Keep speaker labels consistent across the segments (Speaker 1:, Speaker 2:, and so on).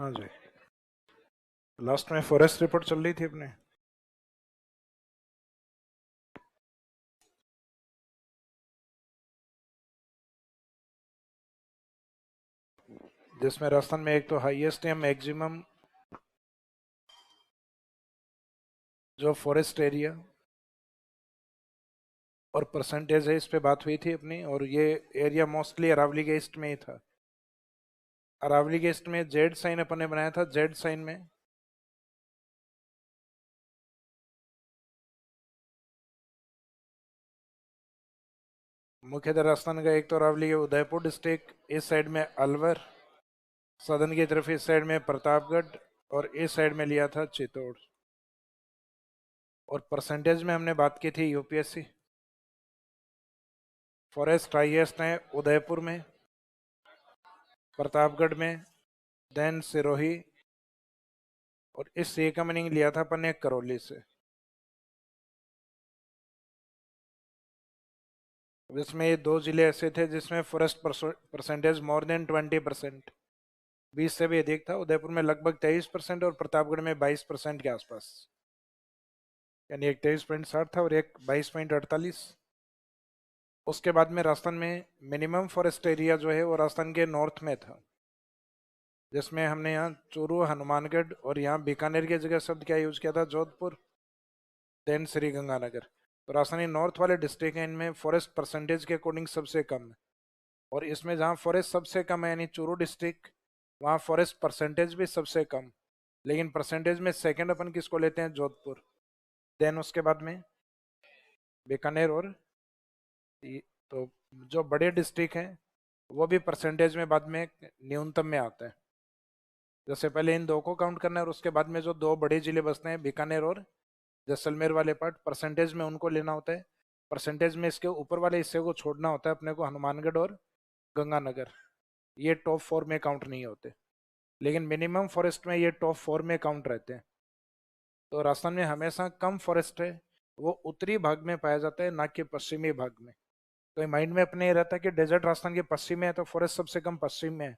Speaker 1: हाँ जी, लास्ट में forest report चल रही थी अपने। जिसमें राजस्थान में एक तो हाईएस्ट या मैक्सिमम जो फॉरेस्ट एरिया और परसेंटेज है, इस पे बात हुई थी अपनी। और ये एरिया मोस्टली अरावली के ईस्ट में ही था। अरावली के ईस्ट में जेड साइन अपन ने बनाया था। जेड साइन में मुख्यतः राजस्थान का एक तो अरावली के उदयपुर डिस्ट्रिक्ट, इस साइड में अलवर, सदन की तरफ इस साइड में प्रतापगढ़, और इस साइड में लिया था चित्तौड़। और परसेंटेज में हमने बात की थी यूपीएससी। फॉरेस्ट हाईएस्ट है उदयपुर में, प्रतापगढ़ में, देन सिरोही, और इस सी का मीनिंग लिया था अपन ने करौली से। जिसमें ये दो जिले ऐसे थे जिसमें फॉरेस्ट परसेंटेज मोर देन 20%, 20 से भी अधिक था। उदयपुर में लगभग 23% और प्रतापगढ़ में 22% के आसपास। यानी एक 23.60 था और एक 22.48। उसके बाद में राजस्थान में मिनिमम फॉरेस्ट एरिया जो है वो राजस्थान के नॉर्थ में था, जिसमें हमने यहाँ चूरू, हनुमानगढ़ और यहाँ बीकानेर की जगह शब्द क्या यूज किया था, जोधपुर, देन श्री गंगानगर। तो राजस्थानी नॉर्थ वाले डिस्ट्रिक्ट हैं, इनमें फॉरेस्ट परसेंटेज के अकॉर्डिंग सबसे कम है। और इसमें जहाँ फॉरेस्ट सबसे कम है यानी चूरू डिस्ट्रिक्ट, वहाँ फॉरेस्ट परसेंटेज भी सबसे कम। लेकिन परसेंटेज में सेकंड अपन किसको लेते हैं, जोधपुर। देन उसके बाद में बीकानेर। और तो जो बड़े डिस्ट्रिक्ट हैं वो भी परसेंटेज में बाद में न्यूनतम में आता है। जैसे पहले इन दो को काउंट करना है और उसके बाद में जो दो बड़े जिले बसते हैं बीकानेर और जैसलमेर वाले पार्ट, परसेंटेज में उनको लेना होता है। परसेंटेज में इसके ऊपर वाले हिस्से को छोड़ना होता है अपने को, हनुमानगढ़ और गंगानगर। ये टॉप 4 में काउंट नहीं होते, लेकिन मिनिमम फॉरेस्ट में ये टॉप 4 में काउंट रहते हैं। तो राजस्थान में हमेशा कम फॉरेस्ट है, वो उत्तरी भाग में पाया जाता है, ना कि पश्चिमी भाग में। तो माइंड में अपने ये रहता है कि डेजर्ट राजस्थान के पश्चिम में है तो फॉरेस्ट सबसे कम पश्चिम में है।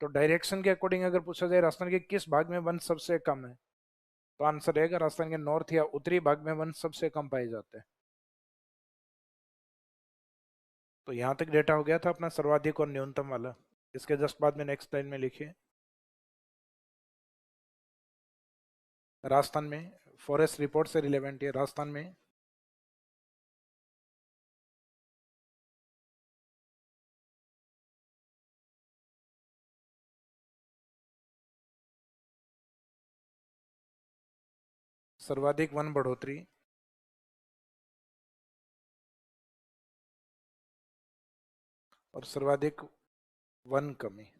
Speaker 1: तो डायरेक्शन के अकॉर्डिंग अगर पूछा जाए राजस्थान के किस भाग में वन सबसे कम है, तो आंसर रहेगा राजस्थान के नॉर्थ या उत्तरी भाग में वन सबसे कम पाए जाते हैं। तो यहाँ तक डेटा हो गया था अपना सर्वाधिक और न्यूनतम वाला। इसके जस्ट बाद में नेक्स्ट लाइन में लिखिए, राजस्थान में फॉरेस्ट रिपोर्ट से रिलेवेंट है। राजस्थान में सर्वाधिक वन बढ़ोतरी और सर्वाधिक वन कमी।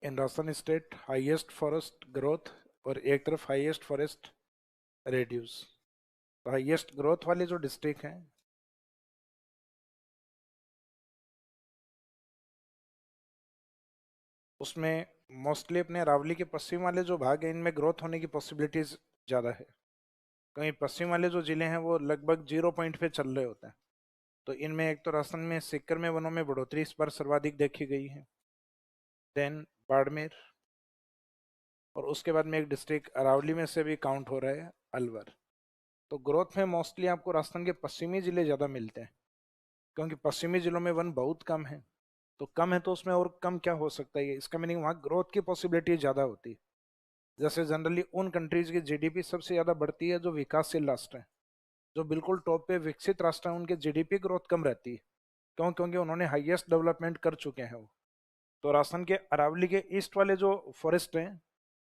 Speaker 1: In Rajasthan state highest forest growth और एक तरफ हाईएस्ट फॉरेस्ट रेड्यूस। तो हाईएस्ट ग्रोथ वाले जो डिस्ट्रिक्ट हैं उसमें मोस्टली अपने अरावली के पश्चिम वाले जो भाग हैं इनमें ग्रोथ होने की पॉसिबिलिटीज ज़्यादा है। कहीं पश्चिम वाले जो जिले हैं वो लगभग 0 पॉइंट पे चल रहे होते हैं। तो इनमें एक तो राजस्थान में सीकर में वनों में बढ़ोतरी इस बार सर्वाधिक देखी गई है। देन बाड़मेर, और उसके बाद में एक डिस्ट्रिक्ट अरावली में से भी काउंट हो रहा है, अलवर। तो ग्रोथ में मोस्टली आपको राजस्थान के पश्चिमी जिले ज़्यादा मिलते हैं, क्योंकि पश्चिमी जिलों में वन बहुत कम है। तो कम है तो उसमें और कम क्या हो सकता है, इसका मीनिंग वहाँ ग्रोथ की पॉसिबिलिटी ज़्यादा होती है। जैसे जनरली उन कंट्रीज की जीडीपी सबसे ज़्यादा बढ़ती है जो विकासशील राष्ट्र हैं। जो बिल्कुल टॉप पे विकसित राष्ट्र हैं उनके जीडीपी ग्रोथ कम रहती है। क्यों? क्योंकि उन्होंने हाईएस्ट डेवलपमेंट कर चुके हैं वो। तो राजस्थान के अरावली के ईस्ट वाले जो फॉरेस्ट हैं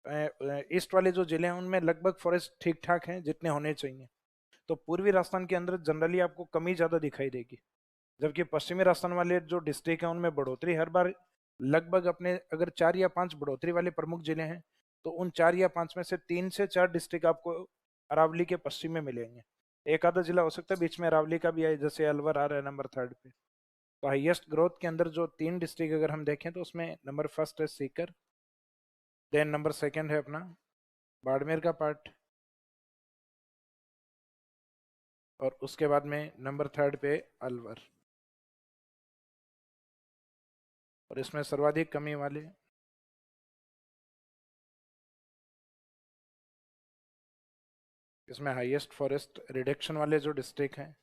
Speaker 1: ईस्ट वाले जो जिले हैं उनमें लगभग फॉरेस्ट ठीक ठाक हैं जितने होने चाहिए। तो पूर्वी राजस्थान के अंदर जनरली आपको कमी ज़्यादा दिखाई देगी, जबकि पश्चिमी राजस्थान वाले जो डिस्ट्रिक्ट हैं उनमें बढ़ोतरी हर बार लगभग अपने, अगर 4 या 5 बढ़ोतरी वाले प्रमुख जिले हैं तो उन 4 या 5 में से 3 से 4 डिस्ट्रिक्ट आपको अरावली के पश्चिम में मिलेंगे। एक आधा जिला हो सकता है बीच में अरावली का भी है, जैसे अलवर आ रहा है नंबर 3 पे। तो हाईएस्ट ग्रोथ के अंदर जो 3 डिस्ट्रिक्ट अगर हम देखें तो उसमें नंबर 1 है सीकर, देन नंबर 2 है अपना बाड़मेर का पार्ट, और उसके बाद में नंबर 3 पे अलवर, और इसमें सर्वाधिक कमी वाले इसमें हाईएस्ट फॉरेस्ट रिडक्शन वाले जो डिस्ट्रिक्ट हैं,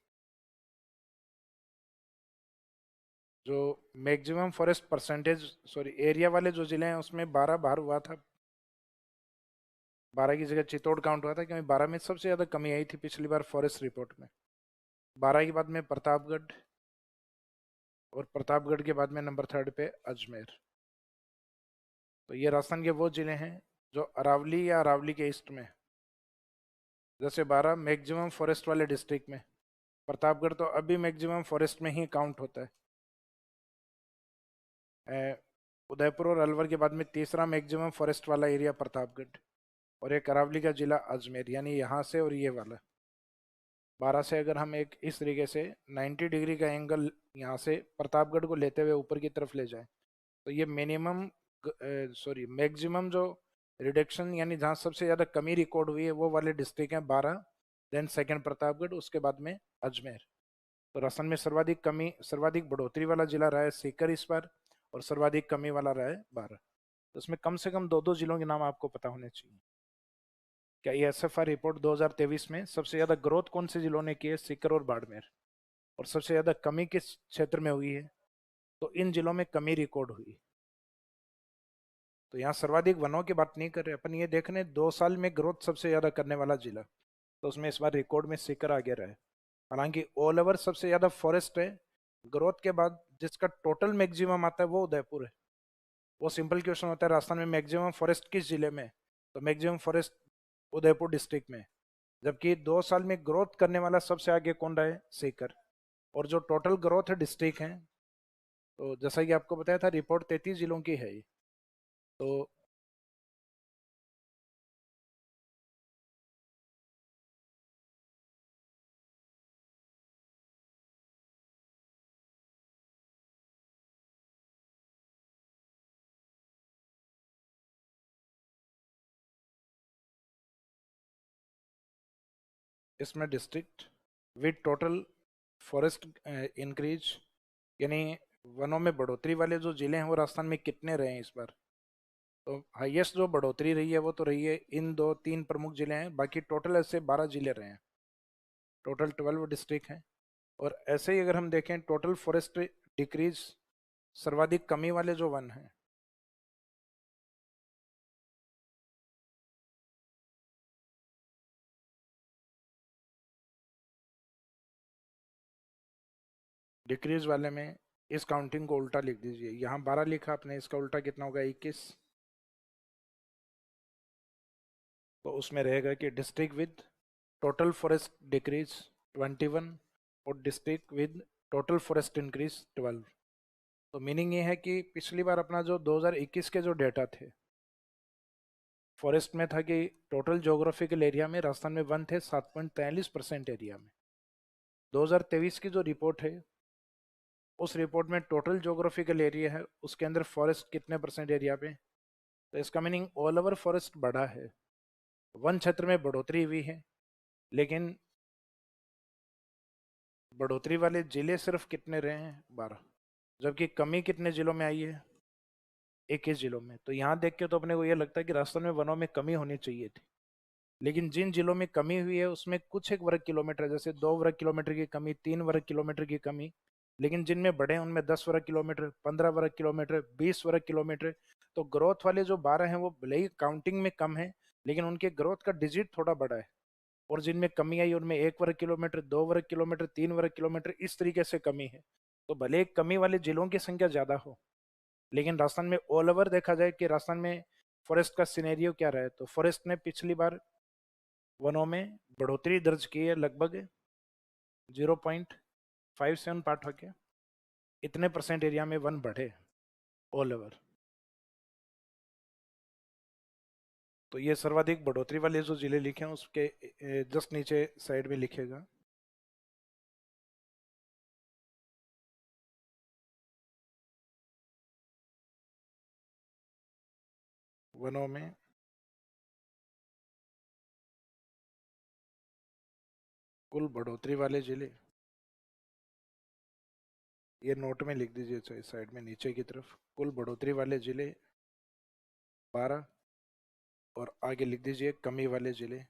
Speaker 1: जो maximum forest percentage sorry area वाले जो जिले हैं उसमें 12 बार हुआ था, 12 की जगह चित्तौड़ काउंट हुआ था क्योंकि 12 में सबसे ज़्यादा कमी आई थी पिछली बार फॉरेस्ट रिपोर्ट में। 12 के बाद में प्रतापगढ़, और प्रतापगढ़ के बाद में नंबर 3 पे अजमेर। तो ये राजस्थान के वो जिले हैं जो अरावली या अरावली के ईस्ट में, जैसे 12 मैक्सिमम फॉरेस्ट वाले डिस्ट्रिक्ट में, प्रतापगढ़ तो अभी मैक्सिमम फॉरेस्ट में ही काउंट होता है। उदयपुर और अलवर के बाद में तीसरा मैक्सिमम फॉरेस्ट वाला एरिया प्रतापगढ़, और एक अरावली का जिला अजमेर, यानी यहाँ से और ये वाला 12 से अगर हम एक इस तरीके से 90 डिग्री का एंगल यहाँ से प्रतापगढ़ को लेते हुए ऊपर की तरफ ले जाए तो ये मिनिमम सॉरी मैक्सिमम जो रिडक्शन यानी जहाँ सबसे ज़्यादा कमी रिकॉर्ड हुई है वो वाले डिस्ट्रिक्ट हैं 12, देन सेकंड प्रतापगढ़, उसके बाद में अजमेर। तो राजस्थान में सर्वाधिक कमी सर्वाधिक बढ़ोतरी वाला जिला रहा है सीकर इस बार, और सर्वाधिक कमी वाला रहा है 12। तो इसमें कम से कम 2-2 जिलों के नाम आपको पता होने चाहिए। क्या ये एसएफआर रिपोर्ट 2023 में सबसे ज्यादा ग्रोथ कौन से जिलों ने की है? सीकर और बाड़मेर। और सबसे ज्यादा कमी किस क्षेत्र में हुई है? तो इन जिलों में कमी रिकॉर्ड हुई। तो यहाँ सर्वाधिक वनों की बात नहीं कर रहे अपन, ये देख रहे हैं 2 साल में ग्रोथ सबसे ज्यादा करने वाला जिला, तो उसमें इस बार रिकॉर्ड में सीकर आगे रहा है। हालांकि ऑल ओवर सबसे ज्यादा फॉरेस्ट है ग्रोथ के बाद, जिसका टोटल मैक्सिमम आता है वो उदयपुर है। वो सिंपल क्वेश्चन होता है राजस्थान में मैक्सिमम फॉरेस्ट किस जिले में, तो मैक्सिमम फॉरेस्ट उदयपुर डिस्ट्रिक्ट में। जबकि 2 साल में ग्रोथ करने वाला सबसे आगे कौन रहा है? सीकर। और जो टोटल ग्रोथ है डिस्ट्रिक्ट है, तो जैसा कि आपको बताया था रिपोर्ट 33 जिलों की है ये। तो इसमें district with total forest increase, यानी वनों में बढ़ोतरी वाले जो जिले हैं वो राजस्थान में कितने रहे हैं इस बार? तो हाईएस्ट जो बढ़ोतरी रही है वो तो रही है इन 2-3 प्रमुख जिले हैं, बाकी टोटल ऐसे 12 जिले रहे हैं, टोटल 12 डिस्ट्रिक्ट हैं। और ऐसे ही अगर हम देखें टोटल फॉरेस्ट डिक्रीज, सर्वाधिक कमी वाले जो वन हैं, डिक्रीज वाले में इस काउंटिंग को उल्टा लिख दीजिए। यहाँ 12 लिखा आपने, इसका उल्टा कितना होगा? 21। तो उसमें रहेगा कि district with total forest decrease 21 और district with total forest increase 12। तो मीनिंग ये है कि पिछली बार अपना जो 2021 के जो डेटा थे फॉरेस्ट में था कि टोटल जोग्राफिकल एरिया में राजस्थान में वन थे 7.43% एरिया में। 2023 की जो रिपोर्ट है उस रिपोर्ट में टोटल जोग्राफिकल एरिया है उसके अंदर फॉरेस्ट कितने परसेंट एरिया पे? तो इसका मीनिंग ऑल ओवर फॉरेस्ट बढ़ा है, वन क्षेत्र में बढ़ोतरी हुई है, लेकिन बढ़ोतरी वाले जिले सिर्फ कितने रहे हैं? 12। जबकि कमी कितने जिलों में आई है? 21 जिलों में। तो यहाँ देख के तो अपने को ये लगता है कि राजस्थान में वनों में कमी होनी चाहिए थी, लेकिन जिन जिलों में कमी हुई है उसमें कुछ एक वर्ग किलोमीटर, जैसे 2 वर्ग किलोमीटर की कमी, 3 वर्ग किलोमीटर की कमी, लेकिन जिनमें बड़े हैं उनमें 10 वर्ग किलोमीटर, 15 वर्ग किलोमीटर, 20 वर्ग किलोमीटर। तो ग्रोथ वाले जो 12 हैं वो भले ही काउंटिंग में कम है, लेकिन उनके ग्रोथ का डिजिट थोड़ा बड़ा है। और जिनमें कमी आई उनमें 1 वर्ग किलोमीटर, 2 वर्ग किलोमीटर, 3 वर्ग किलोमीटर, इस तरीके से कमी है। तो भले ही कमी वाले जिलों की संख्या ज्यादा हो, लेकिन राजस्थान में ऑल ओवर देखा जाए कि राजस्थान में फॉरेस्ट का सिनेरियो क्या रहा है, तो फॉरेस्ट ने पिछली बार वनों में बढ़ोतरी दर्ज की है, लगभग 0.57 पार्ट हो गया, इतने परसेंट एरिया में वन बढ़े ऑल ओवर। तो ये सर्वाधिक बढ़ोतरी वाले जो जिले लिखे हैं उसके जस्ट नीचे साइड में लिखेगा। वनों में कुल बढ़ोतरी वाले जिले, ये नोट में लिख दीजिए साइड में नीचे की तरफ, कुल बढ़ोतरी वाले जिले 12, और आगे लिख दीजिए कमी वाले जिले।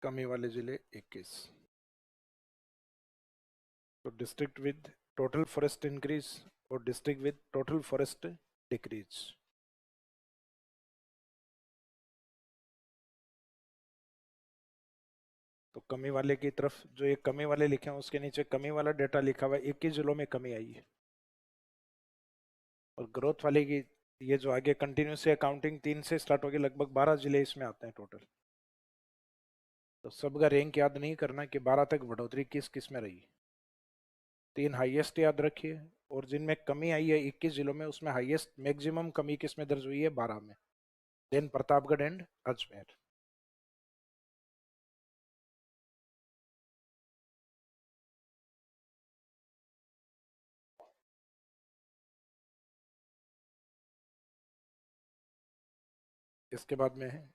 Speaker 1: कमी वाले जिले 21। तो district with total forest increase और district with total forest decrease. तो कमी वाले की तरफ जो ये कमी वाले लिखे हैं उसके नीचे कमी वाला डेटा लिखा हुआ है, 21 जिलों में कमी आई है। और ग्रोथ वाले की ये जो आगे कंटिन्यूस अकाउंटिंग 3 से स्टार्ट होगी, लगभग 12 जिले इसमें आते हैं टोटल। तो सबका रैंक याद नहीं करना कि 12 तक बढ़ोतरी किस किस में रही। 3 हाईएस्ट याद रखिए, और जिनमें कमी आई है 21 जिलों में, उसमें हाईएस्ट मैक्सिमम कमी किस में दर्ज हुई है, 12 में, देन प्रतापगढ़ एंड अजमेर। इसके बाद में है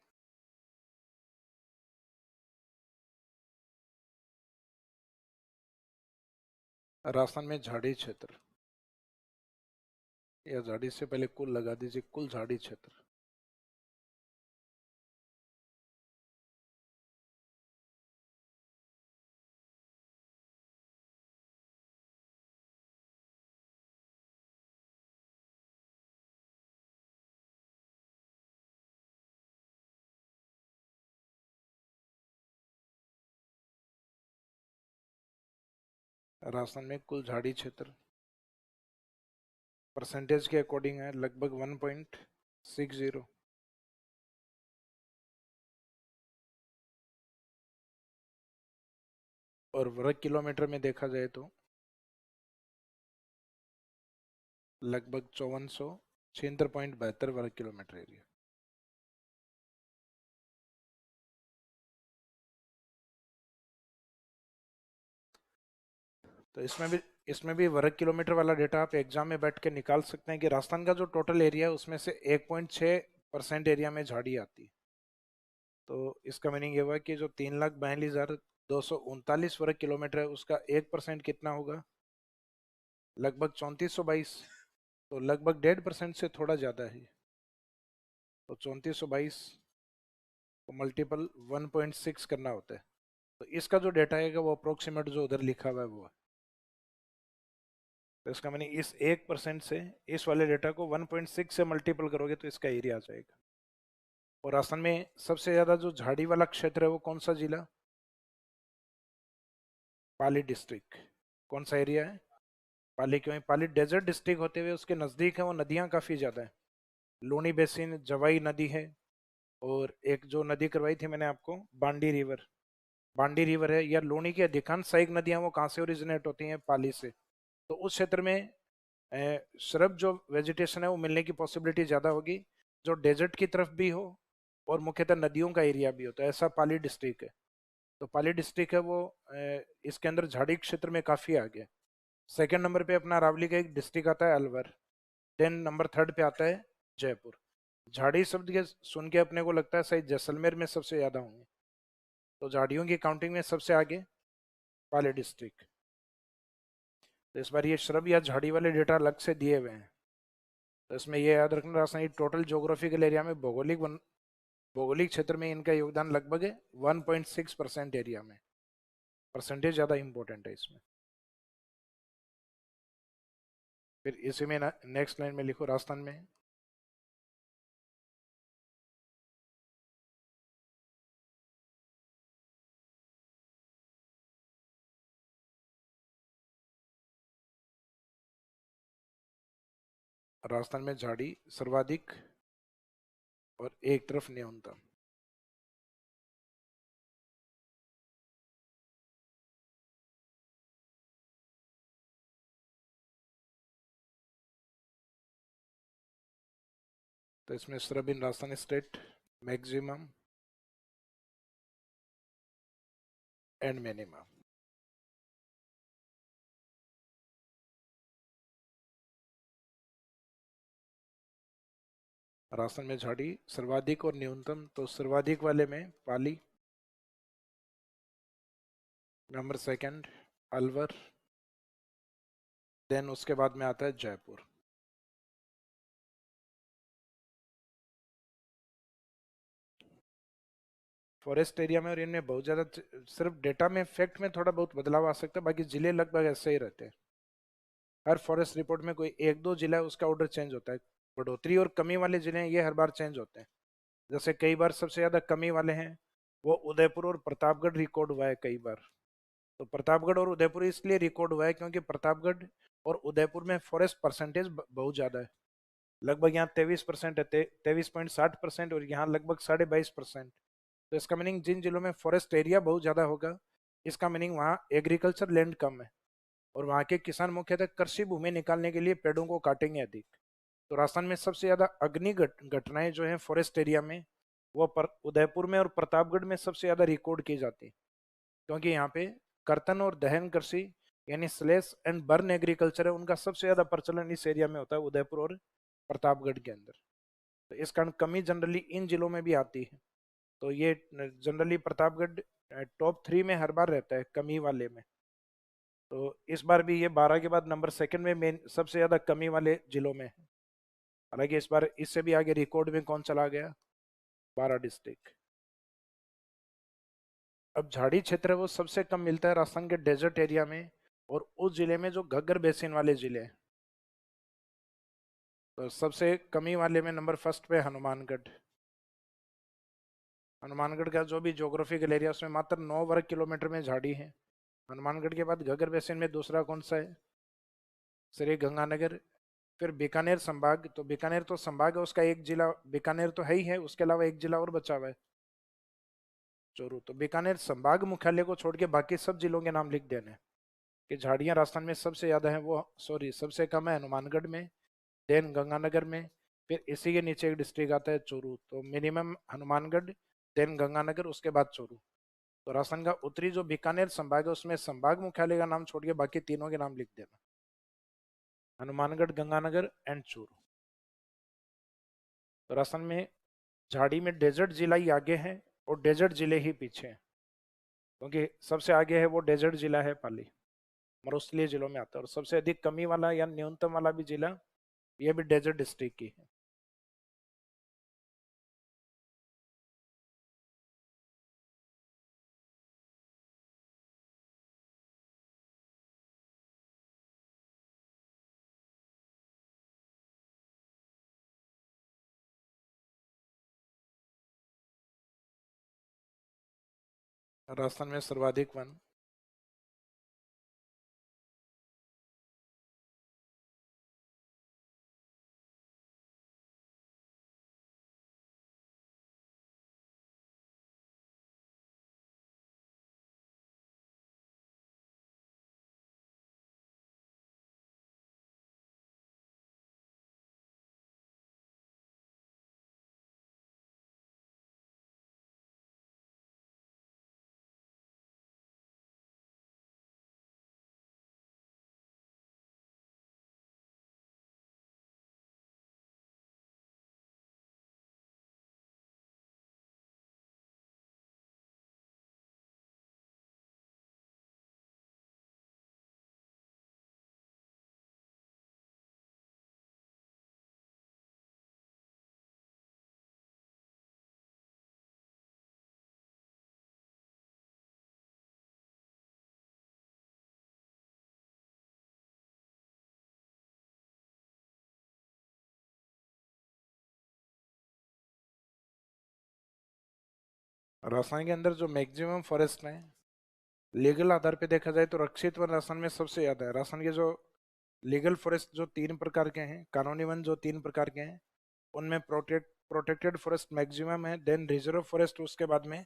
Speaker 1: राजस्थान में झाड़ी क्षेत्र, या झाड़ी से पहले कुल लगा दीजिए, कुल झाड़ी क्षेत्र। राजस्थान में कुल झाड़ी क्षेत्र परसेंटेज के अकॉर्डिंग है लगभग 1.60। और वर्ग किलोमीटर में देखा जाए तो लगभग 5476.72 वर्ग किलोमीटर एरिया। तो इसमें भी वर्ग किलोमीटर वाला डेटा आप एग्जाम में बैठ के निकाल सकते हैं कि राजस्थान का जो टोटल एरिया है उसमें से 1.6% एरिया में झाड़ी आती है। तो इसका मीनिंग ये हुआ कि जो 3,42,239 वर्ग किलोमीटर है उसका 1% कितना होगा, लगभग 3422। तो लगभग 1.5% से थोड़ा ज़्यादा है। तो 3422 को मल्टीपल 1.6 करना होता है। तो इसका जो डेटा आएगा वो अप्रोक्सीमेट जो उधर लिखा हुआ है वो है। तो इसका मैंने इस 1% से इस वाले डेटा को 1.6 से मल्टीपल करोगे तो इसका एरिया आ जाएगा। और राजस्थान में सबसे ज्यादा जो झाड़ी वाला क्षेत्र है वो कौन सा जिला, पाली डिस्ट्रिक्ट। कौन सा एरिया है, पाली। क्यों, पाली डेजर्ट डिस्ट्रिक्ट होते हुए उसके नजदीक है वो नदियां काफी ज्यादा है। लूनी बेसिन, जवाई नदी है, और एक जो नदी करवाई थी मैंने आपको, बांडी रिवर। बांडी रिवर है, या लूनी की अधिकांश सहायक नदियां वो कहाँ से ओरिजिनेट होती हैं, पाली से। तो उस क्षेत्र में श्रब जो वेजिटेशन है वो मिलने की पॉसिबिलिटी ज़्यादा होगी, जो डेजर्ट की तरफ भी हो और मुख्यतः नदियों का एरिया भी हो। तो ऐसा पाली डिस्ट्रिक्ट है। तो पाली डिस्ट्रिक्ट है वो इसके अंदर झाड़ी क्षेत्र में काफ़ी आगे। सेकंड नंबर पे अपना अरावली का एक डिस्ट्रिक्ट आता है अलवर। देन नंबर थर्ड पे आता है जयपुर। झाड़ी शब्द के सुन के अपने को लगता है शायद जैसलमेर में सबसे ज़्यादा होंगे। तो झाड़ियों की काउंटिंग में सबसे आगे पाली डिस्ट्रिक्ट। तो इस बार ये श्रब या झाड़ी वाले डेटा अलग से दिए हुए हैं। तो इसमें यह याद रखना, राजस्थान टोटल ज्योग्राफिकल एरिया में भौगोलिक क्षेत्र में इनका योगदान लगभग है 1.6% एरिया में। परसेंटेज ज़्यादा इंपॉर्टेंट है इसमें। फिर इसी में नेक्स्ट लाइन में लिखो राजस्थान में राजस्थान में झाड़ी सर्वाधिक और एक तरफ न्यूनतम। तो इसमें सिर्फ in Rajasthan state maximum and minimum. Rajasthan में झाड़ी सर्वाधिक और न्यूनतम, तो सर्वाधिक वाले में Pali, number second Alwar, then उसके बाद में आता है जयपुर। फॉरेस्ट एरिया में और इनमें बहुत ज्यादा सिर्फ डेटा में फैक्ट में थोड़ा बहुत बदलाव आ सकता है, बाकी जिले लगभग ऐसे ही रहते हैं। हर फॉरेस्ट रिपोर्ट में कोई एक दो जिला है उसका ऑर्डर चेंज होता है। बढ़ोतरी और कमी वाले जिले हैं ये हर बार चेंज होते हैं। जैसे कई बार सबसे ज्यादा कमी वाले हैं वो उदयपुर और प्रतापगढ़ रिकॉर्ड हुआ है कई बार। तो प्रतापगढ़ और उदयपुर इसलिए रिकॉर्ड हुआ है क्योंकि प्रतापगढ़ और उदयपुर में फॉरेस्ट परसेंटेज बहुत ज्यादा है। लगभग यहाँ 23% है, 23.60%, और यहाँ लगभग 22.5%। तो इसका मीनिंग जिन जिलों में फॉरेस्ट एरिया बहुत ज्यादा होगा, इसका मीनिंग वहाँ एग्रीकल्चर लैंड कम है और वहाँ के किसान मुख्यतः कृषि भूमि निकालने के लिए पेड़ों को काटेंगे अधिक। तो राजस्थान में सबसे ज्यादा अग्नि घटनाएं जो है फॉरेस्ट एरिया में वो उदयपुर में और प्रतापगढ़ में सबसे ज्यादा रिकॉर्ड की जाती है, क्योंकि यहाँ पे कर्तन और दहन कृषि यानी स्लेश एंड बर्न एग्रीकल्चर है, उनका सबसे ज्यादा प्रचलन इस एरिया में होता है उदयपुर और प्रतापगढ़ के अंदर। तो इस कारण कमी जनरली इन जिलों में भी आती है। तो ये जनरली प्रतापगढ़ टॉप 3 में हर बार रहता है कमी वाले में। तो इस बार भी ये 12 के बाद नंबर सेकंड में मेन सबसे ज्यादा कमी वाले जिलों में है। हालांकि इस बार इससे भी आगे रिकॉर्ड में कौन चला गया, 12 डिस्ट्रिक्ट। अब झाड़ी क्षेत्र है वो सबसे कम मिलता है राजस्थान के डेजर्ट एरिया में और उस जिले में जो घग्गर बेसिन वाले जिले हैं। तो सबसे कमी वाले में नंबर फर्स्ट पे हनुमानगढ़। हनुमानगढ़ का जो भी ज्योग्राफिकल एरिया उसमें मात्र 9 वर्ग किलोमीटर में झाड़ी है। हनुमानगढ़ के बाद घग्गर बेसिन में दूसरा कौन सा है, श्री गंगानगर। फिर बीकानेर संभाग, तो बीकानेर तो संभाग है उसका एक जिला बीकानेर तो है ही है, उसके अलावा एक जिला और बचा हुआ है चोरू। तो बीकानेर संभाग मुख्यालय को छोड़ के बाकी सब जिलों के नाम लिख देने कि झाड़ियां राजस्थान में सबसे ज्यादा है वो, सॉरी सबसे कम है हनुमानगढ़ में, देन गंगानगर में, फिर इसी के नीचे एक डिस्ट्रिक्ट आता है चोरू। तो मिनिमम हनुमानगढ़, देन गंगानगर, उसके बाद चोरू। तो राजस्थान का उत्तरी जो बीकानेर संभाग है उसमें संभाग मुख्यालय का नाम छोड़ के बाकी तीनों के नाम लिख देना, हनुमानगढ़, गंगानगर एंड चोरू। तो राजस्थान में झाड़ी में डेजर्ट जिला ही आगे है और डेजर्ट जिले ही पीछे हैं, क्योंकि सबसे आगे है वो डेजर्ट जिला है पाली, मरुस्थलीय जिलों में आता है। और सबसे अधिक कमी वाला या न्यूनतम वाला भी जिला ये भी डेजर्ट डिस्ट्रिक्ट की है। राजस्थान में सर्वाधिक वन। राजस्थान के अंदर जो मैक्सिमम फॉरेस्ट है लीगल आधार पे देखा जाए तो रक्षित वन राजस्थान में सबसे ज्यादा है। राजस्थान के जो लीगल फॉरेस्ट जो 3 प्रकार के हैं, कानूनी वन जो 3 प्रकार के हैं, उनमें प्रोटेक्टेड फॉरेस्ट मैक्सिमम है, देन रिजर्व फॉरेस्ट, उसके बाद में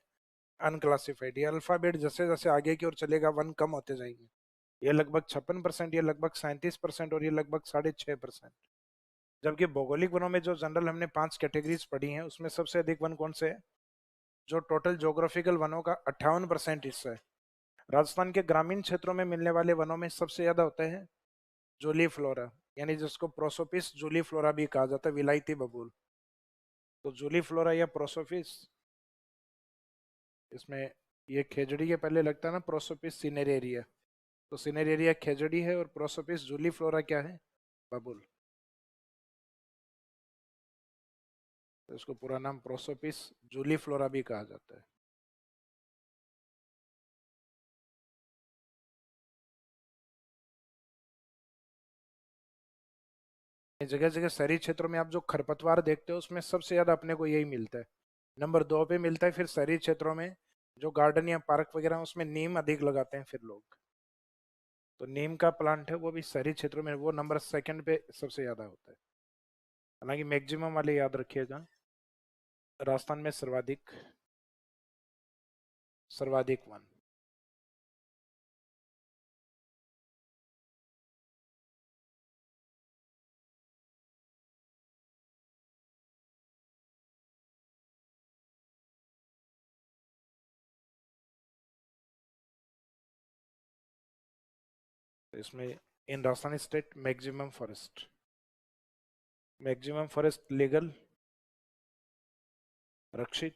Speaker 1: अनक्लासिफाइड। ये अल्फाबेट जैसे जैसे आगे की ओर चलेगा वन कम होते जाएंगे। ये लगभग 56%, ये लगभग 37% और ये लगभग 6.5%। जबकि भौगोलिक वनों में जो जनरल हमने 5 कैटेगरीज पढ़ी हैं, उसमें सबसे अधिक वन कौन से है? जो टोटल जोग्राफिकल वनों का 58% हिस्सा है। राजस्थान के ग्रामीण क्षेत्रों में मिलने वाले वनों में सबसे ज्यादा होते हैं जूली फ्लोरा, यानी जिसको प्रोसोपिस जूली फ्लोरा भी कहा जाता है, विलायती बबूल। तो जूली फ्लोरा या प्रोसोपिस, इसमें ये खेजड़ी के पहले लगता है ना, प्रोसोपिस सिनेरेरिया। तो सिनेरेरिया खेजड़ी है और प्रोसोपिस जूली फ्लोरा क्या है? बबूल। तो इसको पूरा नाम प्रोसोपिस जूली फ्लोरा भी कहा जाता है। जगह जगह शहरी क्षेत्रों में आप जो खरपतवार देखते हो, उसमें सबसे ज्यादा अपने को यही मिलता है। नंबर 2 पे मिलता है फिर शहरी क्षेत्रों में जो गार्डन या पार्क वगैरह, उसमें नीम अधिक लगाते हैं फिर लोग। तो नीम का प्लांट है वो भी शहरी क्षेत्रों में, वो नंबर सेकंड पे सबसे ज्यादा होता है। हालांकि मैक्सिमम वाले याद रखिएगा। राजस्थान में सर्वाधिक सर्वाधिक वन। तो इसमें in Rajasthan state maximum forest legal, रक्षित,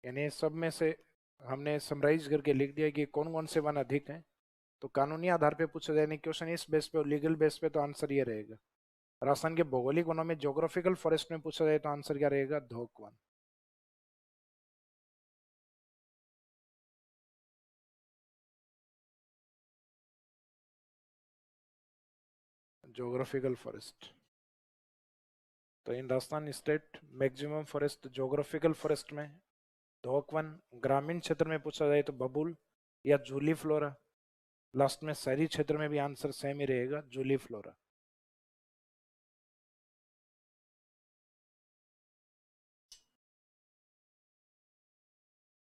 Speaker 1: यानी सब में से हमने समराइज करके लिख दिया कि कौन कौन से वन अधिक हैं। तो कानूनी आधार पे पूछा जाए, नहीं क्वेश्चन इस बेस पे और लीगल बेस पे, तो आंसर ये रहेगा। राजस्थान के भौगोलिक वनों में ज्योग्राफिकल फॉरेस्ट में पूछा जाए तो आंसर क्या रहेगा? धोक वन। Geographical forest. तो in Rajasthan state maximum forest geographical forest में धोक वन। ग्रामीण क्षेत्र में पूछा जाए तो बबुल या जूली फ्लोरा। लास्ट में शहरी क्षेत्र में भी आंसर सेम ही रहेगा, जूली फ्लोरा।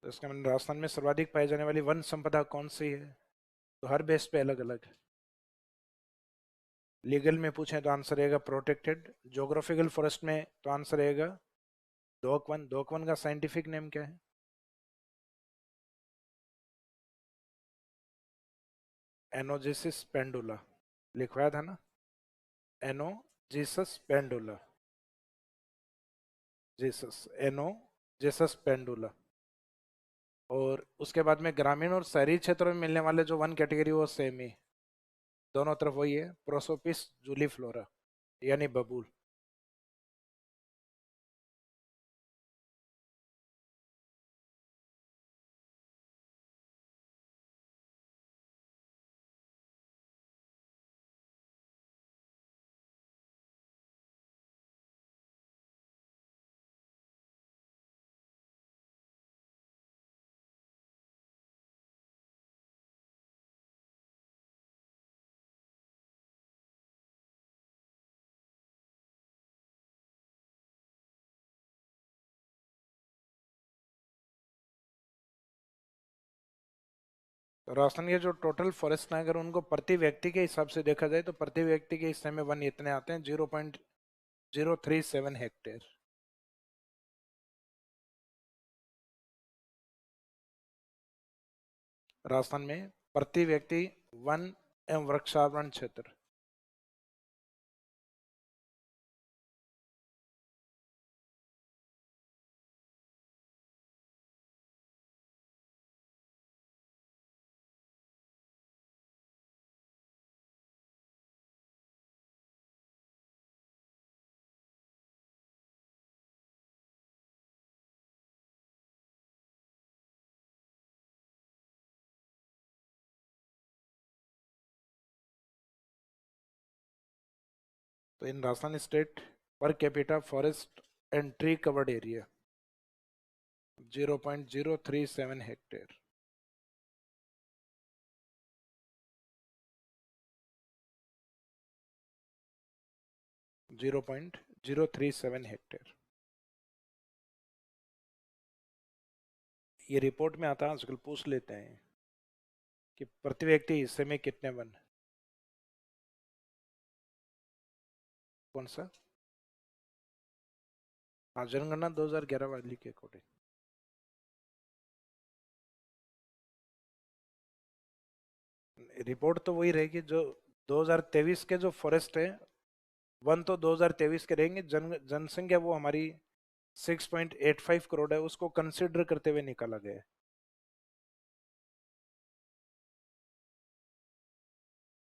Speaker 1: तो इसका मतलब राजस्थान में सर्वाधिक पाई जाने वाली वन संपदा कौन सी है? तो हर बेस पे अलग अलग है। लीगल में पूछे तो आंसर रहेगा प्रोटेक्टेड। ज्योग्राफिकल फॉरेस्ट में तो आंसर रहेगा दोकवन। दोकवन का साइंटिफिक नेम क्या है? एनोजेसिस पेंडुला। लिखवाया था ना? एनोजेसस पेंडुला। जेसस, एनो जेसस पेंडुला। और उसके बाद में ग्रामीण और शहरी क्षेत्रों में मिलने वाले जो वन कैटेगरी वो सेम ही, दोनों तरफ वही है, प्रोसोपिस जूली फ्लोरा, यानी बबूल। तो राजस्थान के जो टोटल फॉरेस्ट हैं, अगर उनको प्रति व्यक्ति के हिसाब से देखा जाए तो प्रति व्यक्ति के हिस्से में वन इतने आते हैं, 0.037 हेक्टेयर। राजस्थान में प्रति व्यक्ति वन एवं वृक्षावरण क्षेत्र। तो in Rajasthan state per capita forest and tree covered area. 0.037 hectare. Zero point zero three seven hectare. ये रिपोर्ट में आता है, आजकल पूछ लेते हैं कि प्रति व्यक्ति हिस्से में कितने वन। कौन सा? हाँ, जनगणना 2011 वाली के अकॉर्डिंग। रिपोर्ट तो वही रहेगी जो 2023 के जो फॉरेस्ट है, वन तो 2023 के रहेंगे। जनसंख्या वो हमारी 6.85 करोड़ है, उसको कंसिडर करते हुए निकाला गया है।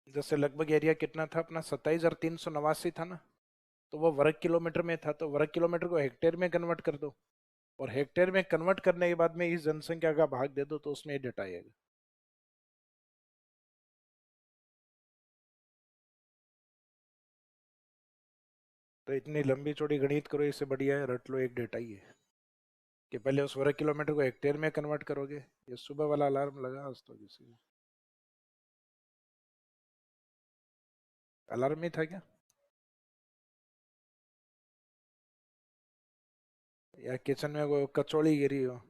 Speaker 1: जैसे लगभग एरिया कितना था अपना, 27,389 था ना, तो वो वर्ग किलोमीटर में था, तो वर्ग किलोमीटर को हेक्टेयर में कन्वर्ट कर दो, और हेक्टेयर में कन्वर्ट करने के बाद में इस जनसंख्या का भाग दे दो, तो उसमें ये डेटा आएगा। तो इतनी लंबी चौड़ी गणित करो, इससे बढ़िया है रट लो एक डेटा ही है कि पहले उस वर्ग किलोमीटर को हेक्टेयर में कन्वर्ट करोगे। ये सुबह वाला अलार्म लगा आज तो किसी को? अलार्म ही था क्या? या किचन में वो कचौड़ी गिरी हो?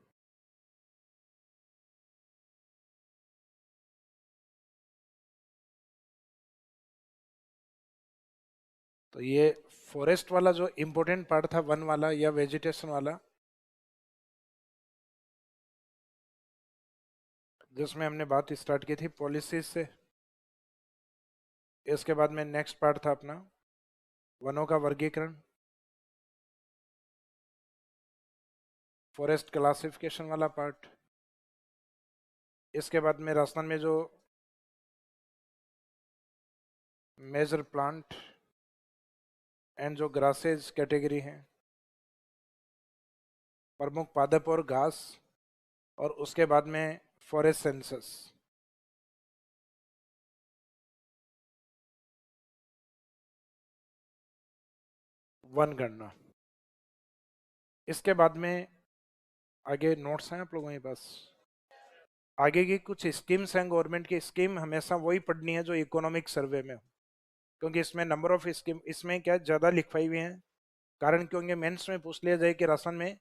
Speaker 1: तो ये फॉरेस्ट वाला जो इम्पोर्टेंट पार्ट था, वन वाला या वेजिटेशन वाला, जिसमें हमने बात स्टार्ट की थी पॉलिसीज से। इसके बाद में नेक्स्ट पार्ट था अपना वनों का वर्गीकरण, फॉरेस्ट क्लासिफिकेशन वाला पार्ट। इसके बाद में राजस्थान में जो मेजर प्लांट एंड जो ग्रासेज कैटेगरी हैं, प्रमुख पादप और घास, और उसके बाद में फॉरेस्ट सेंसस, वन गणना। इसके बाद में आगे नोट्स हैं आप लोगों के पास? आगे की कुछ स्कीम्स हैं गवर्नमेंट की। स्कीम हमेशा वही पढ़नी है जो इकोनॉमिक सर्वे में हो, क्योंकि इसमें नंबर ऑफ स्कीम, इसमें क्या ज़्यादा लिखवाई हुई हैं। कारण क्योंकि मेंस में पूछ लिया जाए कि राजस्थान में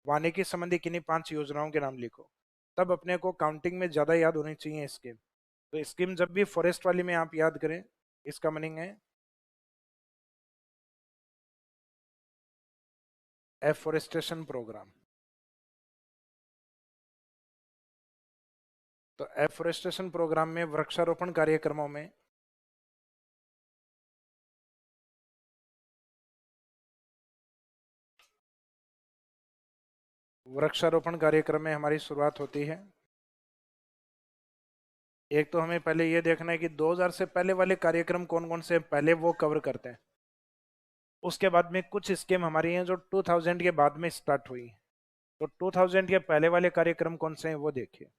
Speaker 1: वानिकी संबंधी किन्हीं 5 योजनाओं के नाम लिखो, तब अपने को काउंटिंग में ज़्यादा याद होनी चाहिए स्कीम। तो स्कीम जब भी फॉरेस्ट वाली में आप याद करें, इसका मीनिंग है एफोरेस्टेशन प्रोग्राम। तो एफोरेस्टेशन प्रोग्राम में वृक्षारोपण कार्यक्रमों में हमारी शुरुआत होती है। एक तो हमें पहले ये देखना है कि 2000 से पहले वाले कार्यक्रम कौन कौन से हैं, पहले वो कवर करते हैं। उसके बाद में कुछ स्कीम हमारी हैं जो 2000 के बाद में स्टार्ट हुई। तो 2000 के पहले वाले कार्यक्रम कौन से हैं वो देखिए।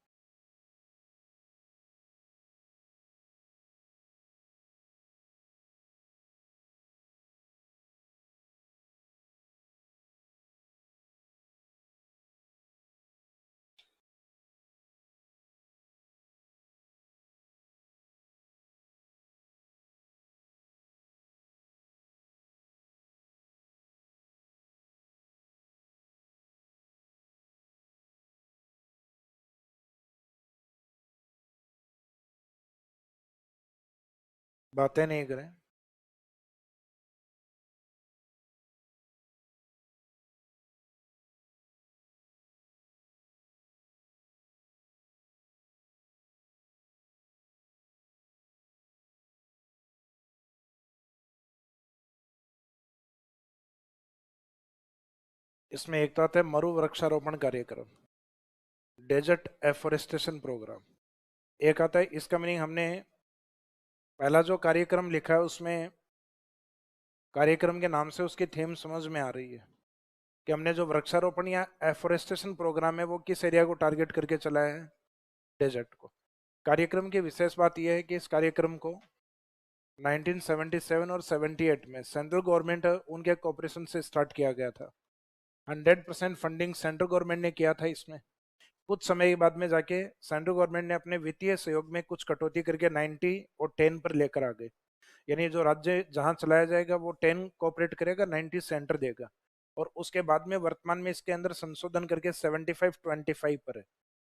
Speaker 1: बातें नहीं करें। इसमें एक तो आता है मरु वृक्षारोपण कार्यक्रम, डेजर्ट एफोरेस्टेशन प्रोग्राम। एक आता है, इसका मीनिंग हमने पहला जो कार्यक्रम लिखा है उसमें कार्यक्रम के नाम से उसकी थीम समझ में आ रही है कि हमने जो वृक्षारोपण या एफोरेस्टेशन प्रोग्राम है वो किस एरिया को टारगेट करके चलाया है, डेजर्ट को। कार्यक्रम की विशेष बात यह है कि इस कार्यक्रम को 1977 और 78 में सेंट्रल गवर्नमेंट उनके कॉपरेशन से स्टार्ट किया गया था। 100% फंडिंग सेंट्रल गवर्नमेंट ने किया था इसमें। कुछ समय के बाद में जाके सेंट्रल गवर्नमेंट ने अपने वित्तीय सहयोग में कुछ कटौती करके 90 और 10 पर लेकर आ गए। यानी जो राज्य जहां चलाया जाएगा वो 10 कोऑपरेट करेगा, 90 सेंटर देगा। और उसके बाद में वर्तमान में इसके अंदर संशोधन करके 75-25 पर है।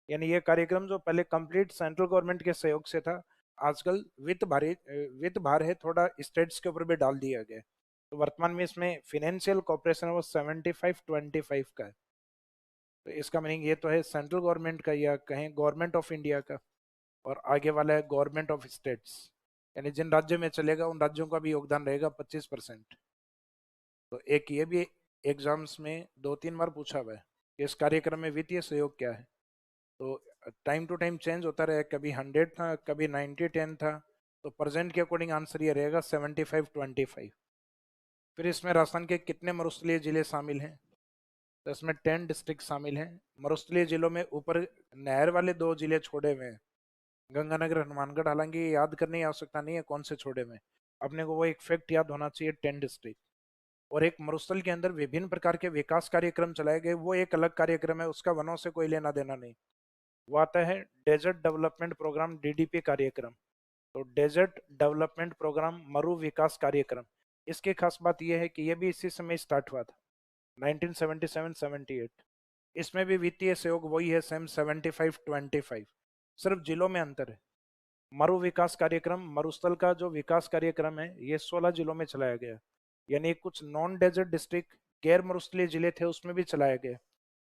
Speaker 1: यानी ये कार्यक्रम जो पहले कंप्लीट सेंट्रल गवर्नमेंट के सहयोग से था, आजकल वित्त भार है थोड़ा स्टेट्स के ऊपर भी डाल दिया गया है। तो वर्तमान में इसमें फिनेंशियल कॉपरेशन वो 75-25 का है। तो इसका मीनिंग ये तो है सेंट्रल गवर्नमेंट का या कहें गवर्नमेंट ऑफ इंडिया का, और आगे वाला है गवर्नमेंट ऑफ स्टेट्स। यानी जिन राज्यों में चलेगा उन राज्यों का भी योगदान रहेगा 25%। तो एक ये भी एग्जाम्स में 2-3 बार पूछा हुआ है कि इस कार्यक्रम में वित्तीय सहयोग क्या है। तो टाइम टू टाइम चेंज होता रहे, कभी 100 था, कभी 90-10 था। तो प्रेजेंट के अकॉर्डिंग आंसर ये रहेगा 75-25। फिर इसमें राजस्थान के कितने मरुस्थलीय जिले शामिल हैं? तो इसमें 10 डिस्ट्रिक्ट शामिल हैं। मरुस्थलीय जिलों में ऊपर नहर वाले 2 जिले छोड़े हुए हैं, गंगानगर हनुमानगढ़। हालांकि ये याद करने की आवश्यकता नहीं है कौन से छोड़े हुए हैं, अपने को वो एक फैक्ट याद होना चाहिए, 10 डिस्ट्रिक्ट। और एक मरुस्थल के अंदर विभिन्न प्रकार के विकास कार्यक्रम चलाए गए, वो एक अलग कार्यक्रम है, उसका वनों से कोई लेना देना नहीं। वो आता है डेजर्ट डेवलपमेंट प्रोग्राम, डीडीपी कार्यक्रम। तो डेजर्ट डेवलपमेंट प्रोग्राम, मरु विकास कार्यक्रम। इसकी खास बात यह है कि यह भी इसी समय स्टार्ट हुआ था, 1977-78। इसमें भी वित्तीय सहयोग वही है, सेम 75-25। सिर्फ जिलों में अंतर है। मरु विकास कार्यक्रम, मरुस्थल का जो विकास कार्यक्रम है, ये 16 जिलों में चलाया गया। यानी कुछ नॉन डेजर्ट डिस्ट्रिक्ट, गैर मरुस्थलीय जिले थे, उसमें भी चलाया गया।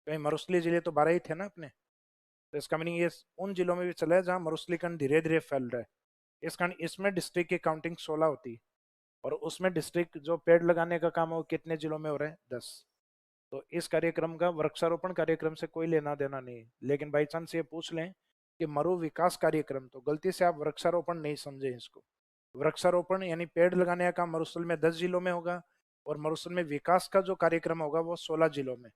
Speaker 1: कहीं मरुस्थलीय जिले तो 12 ही थे ना अपने। तो इसका मीनिंग ये उन जिलों में भी चला है जहाँ मरुस्थलीकरण धीरे धीरे फैल रहा है। इस कारण इसमें डिस्ट्रिक्ट की काउंटिंग 16 होती है। और उसमें डिस्ट्रिक्ट जो पेड़ लगाने का काम है वो कितने जिलों में हो रहा है? 10। तो इस कार्यक्रम का वृक्षारोपण कार्यक्रम से कोई लेना देना नहीं है। लेकिन बाई चांस ये पूछ लें कि मरु विकास कार्यक्रम, तो गलती से आप वृक्षारोपण नहीं समझे इसको। वृक्षारोपण यानी पेड़ लगाने का काम मरुस्थल में 10 जिलों में होगा, और मरुस्थल में विकास का जो कार्यक्रम होगा वो 16 जिलों में।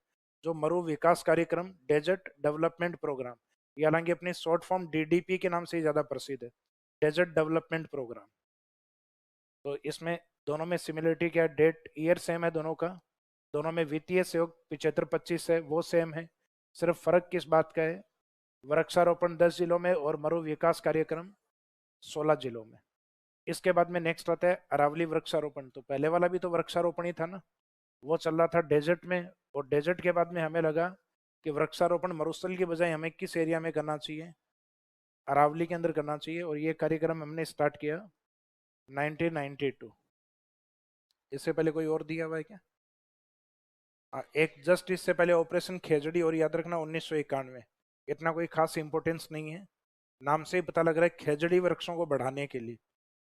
Speaker 1: जो मरु विकास कार्यक्रम, डेजर्ट डेवलपमेंट प्रोग्राम, ये हालांकि अपने शॉर्ट फॉर्म डीडीपी के नाम से ही ज्यादा प्रसिद्ध है, डेजर्ट डेवलपमेंट प्रोग्राम। तो इसमें दोनों में सिमिलरिटी क्या है? डेट ईयर सेम है दोनों का। दोनों में वित्तीय सहयोग 75-25 है, वो सेम है। सिर्फ फर्क किस बात का है? वृक्षारोपण 10 जिलों में और मरु विकास कार्यक्रम 16 जिलों में। इसके बाद में नेक्स्ट आता है अरावली वृक्षारोपण। तो पहले वाला भी तो वृक्षारोपण ही था ना, वो चल रहा था डेजर्ट में। और डेजर्ट के बाद में हमें लगा कि वृक्षारोपण मरुस्थल की बजाय हमें किस एरिया में करना चाहिए? अरावली के अंदर करना चाहिए। और ये कार्यक्रम हमने स्टार्ट किया 1992। इससे पहले कोई और दिया हुआ है क्या? एक जस्ट इससे पहले ऑपरेशन खेजड़ी, और याद रखना 1991। इतना कोई खास इंपोर्टेंस नहीं है, नाम से ही पता लग रहा है खेजड़ी वृक्षों को बढ़ाने के लिए।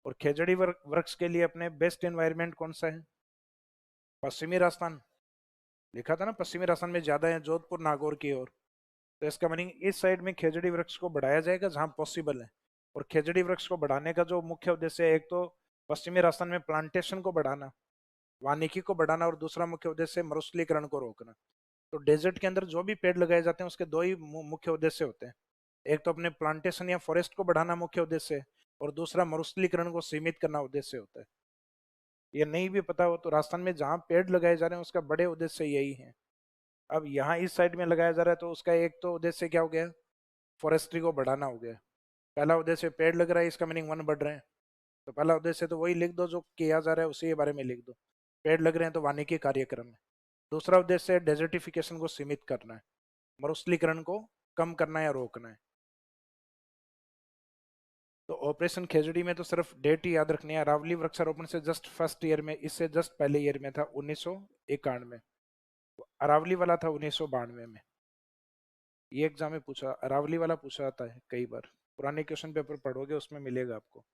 Speaker 1: और खेजड़ी वृक्ष के लिए अपने बेस्ट एनवायरनमेंट कौन सा है? पश्चिमी राजस्थान। लिखा था ना पश्चिमी राजस्थान में ज्यादा है, जोधपुर नागौर की ओर। तो इसका मीनिंग इस साइड में खेजड़ी वृक्ष को बढ़ाया जाएगा जहां पॉसिबल है। और खेजड़ी वृक्ष को बढ़ाने का जो मुख्य उद्देश्य है, एक तो पश्चिमी राजस्थान में प्लांटेशन को बढ़ाना, वानिकी को बढ़ाना, और दूसरा मुख्य उद्देश्य मरुस्थलीकरण को रोकना। तो डेजर्ट के अंदर जो भी पेड़ लगाए जाते हैं उसके दो ही मुख्य उद्देश्य होते हैं। एक तो अपने प्लांटेशन या फॉरेस्ट को बढ़ाना मुख्य उद्देश्य है, और दूसरा मरुस्थलीकरण को सीमित करना उद्देश्य होता है। ये नहीं भी पता हो तो राजस्थान में जहाँ पेड़ लगाए जा रहे हैं उसका बड़े उद्देश्य यही है। अब यहाँ इस साइड में लगाया जा रहा है तो उसका एक तो उद्देश्य क्या हो गया? फॉरेस्ट्री को बढ़ाना हो गया। पहला उद्देश्य पेड़ लग रहा है, इसका मीनिंग वन बढ़ रहे हैं। तो पहला उद्देश्य तो वही लिख दो जो किया जा रहा है, उसी के बारे में लिख दो। पेड़ लग रहे हैं तो वानिकी कार्यक्रम है। दूसरा उद्देश्य डेजर्टिफिकेशन को सीमित करना है, मरुस्थलीकरण को कम करना है या रोकना है। तो ऑपरेशन खेजड़ी में तो सिर्फ डेट ही याद रखनी है। अरावली वृक्षारोपण से जस्ट फर्स्ट ईयर में, इससे जस्ट पहले ईयर में था 1991। अरावली वाला था 1992 में। ये एग्जाम में पूछा, अरावली वाला पूछा जाता है कई बार। पुराने क्वेश्चन पेपर पढ़ोगे उसमें मिलेगा आपको।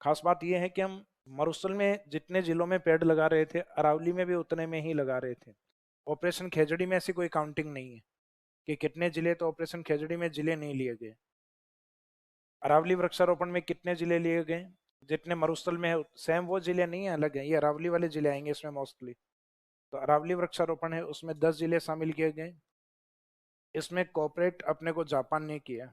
Speaker 1: खास बात यह है कि हम मरुस्थल में जितने जिलों में पेड़ लगा रहे थे, अरावली में भी उतने में ही लगा रहे थे। ऑपरेशन खेजड़ी में ऐसी कोई काउंटिंग नहीं है कि कितने जिले, तो ऑपरेशन खेजड़ी में जिले नहीं लिए गए। अरावली वृक्षारोपण में कितने जिले लिए गए? जितने मरुस्थल में है सेम वो जिले नहीं है, अलग है। ये अरावली वाले जिले आएंगे इसमें मोस्टली। तो अरावली वृक्षारोपण है, उसमें 10 जिले शामिल किए गए। इसमें कोऑपरेट अपने को जापान ने किया,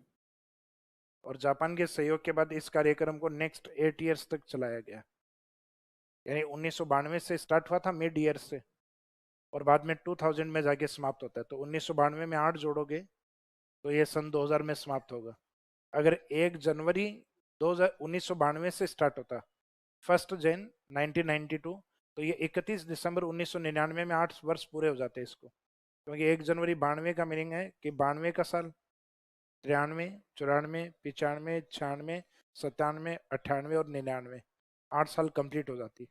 Speaker 1: और जापान के सहयोग के बाद इस कार्यक्रम को नेक्स्ट 8 ईयर्स तक चलाया गया। यानी 1992 से स्टार्ट हुआ था मिड ईयर से, और बाद में 2000 में जाके समाप्त होता है। तो 1992 में 8 जोड़ोगे तो ये सन 2000 में समाप्त होगा। अगर 1 जनवरी 1992 से स्टार्ट होता, 1 जनवरी 1992, तो ये 31 दिसंबर 1999 में 8 वर्ष पूरे हो जाते इसको, क्योंकि 1 जनवरी 92 का मीनिंग है कि 92 का साल, 93, 94, 95, 96, 97, 98 और 99, 8 साल कंप्लीट हो जाती।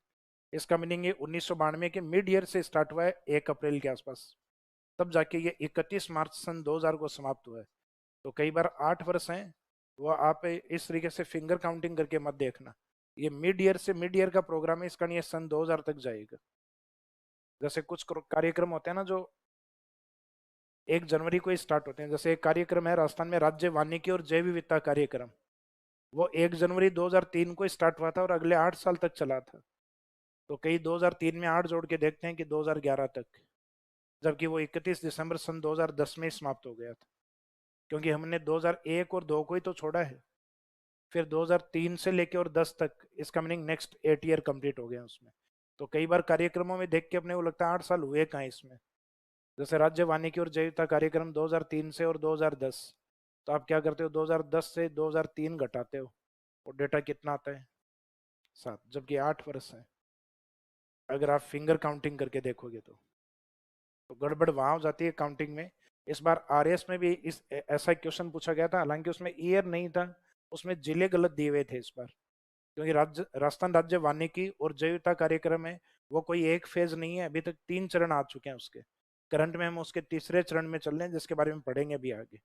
Speaker 1: इसका मीनिंग ये 1992 के मिड ईयर से स्टार्ट हुआ है 1 अप्रैल के आसपास, तब जाके ये 31 मार्च सन 2000 को समाप्त हुआ है। तो कई बार 8 वर्ष हैं, वो आप इस तरीके से फिंगर काउंटिंग करके मत देखना। ये मिड ईयर से मिड ईयर का प्रोग्राम है, इसका नहीं, ये सन 2000 तक जाएगा। जैसे कुछ कार्यक्रम होते हैं ना जो 1 जनवरी को ही स्टार्ट होते हैं, जैसे एक कार्यक्रम है राजस्थान में, राज्य वानिकी और जैव विविधता कार्यक्रम, वो 1 जनवरी 2003 को स्टार्ट हुआ था और अगले 8 साल तक चला था। तो कई 2003 में 8 जोड़ के देखते हैं कि 2011 तक, जबकि वो 31 दिसंबर सन 2010 में समाप्त हो गया था, क्योंकि हमने 2001 और 2 को ही तो छोड़ा है। फिर 2003 से लेके और 10 तक, इसका मीनिंग नेक्स्ट 8 ईयर कंप्लीट हो गया उसमें। तो कई बार कार्यक्रमों में देख के अपने को लगता है 8 साल हुए कहाँ इसमें। जैसे राज्य वानिकी और जैविकता कार्यक्रम 2003 से और 2010, तो आप क्या करते हो, 2010 से 2003 घटाते हो और डेटा कितना आता है, 7, जबकि 8 वर्ष है अगर आप फिंगर काउंटिंग करके देखोगे तो गड़बड़ वहां हो जाती है काउंटिंग में। इस बार आरएस में भी इस ऐसा क्वेश्चन पूछा गया था, हालांकि उसमें ईयर नहीं था, उसमें जिले गलत दिए हुए थे इस बार, क्योंकि राजस्थान राज्य वानिकी और जैविकता कार्यक्रम है, वो कोई एक फेज नहीं है, अभी तक 3 चरण आ चुके हैं उसके। करंट में हम उसके तीसरे चरण में चल रहे हैं, जिसके बारे में पढ़ेंगे अभी आगे।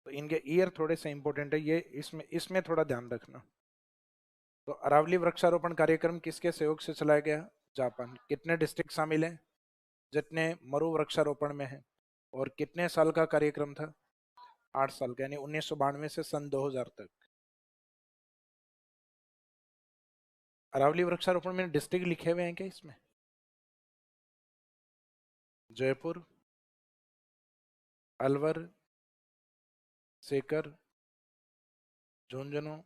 Speaker 1: तो इनके ईयर थोड़े से इंपॉर्टेंट है, ये इसमें इसमें थोड़ा ध्यान रखना। तो अरावली वृक्षारोपण कार्यक्रम किसके सहयोग से चलाया गया, जापान। कितने डिस्ट्रिक्ट शामिल हैं, जितने मरु वृक्षारोपण में है, और कितने साल का कार्यक्रम था, 8 साल का, यानी 1992 से सन 2000 तक। अरावली वृक्षारोपण में डिस्ट्रिक्ट लिखे हुए हैं क्या इसमें, जयपुर, अलवर, सीकर, झुंझुनू,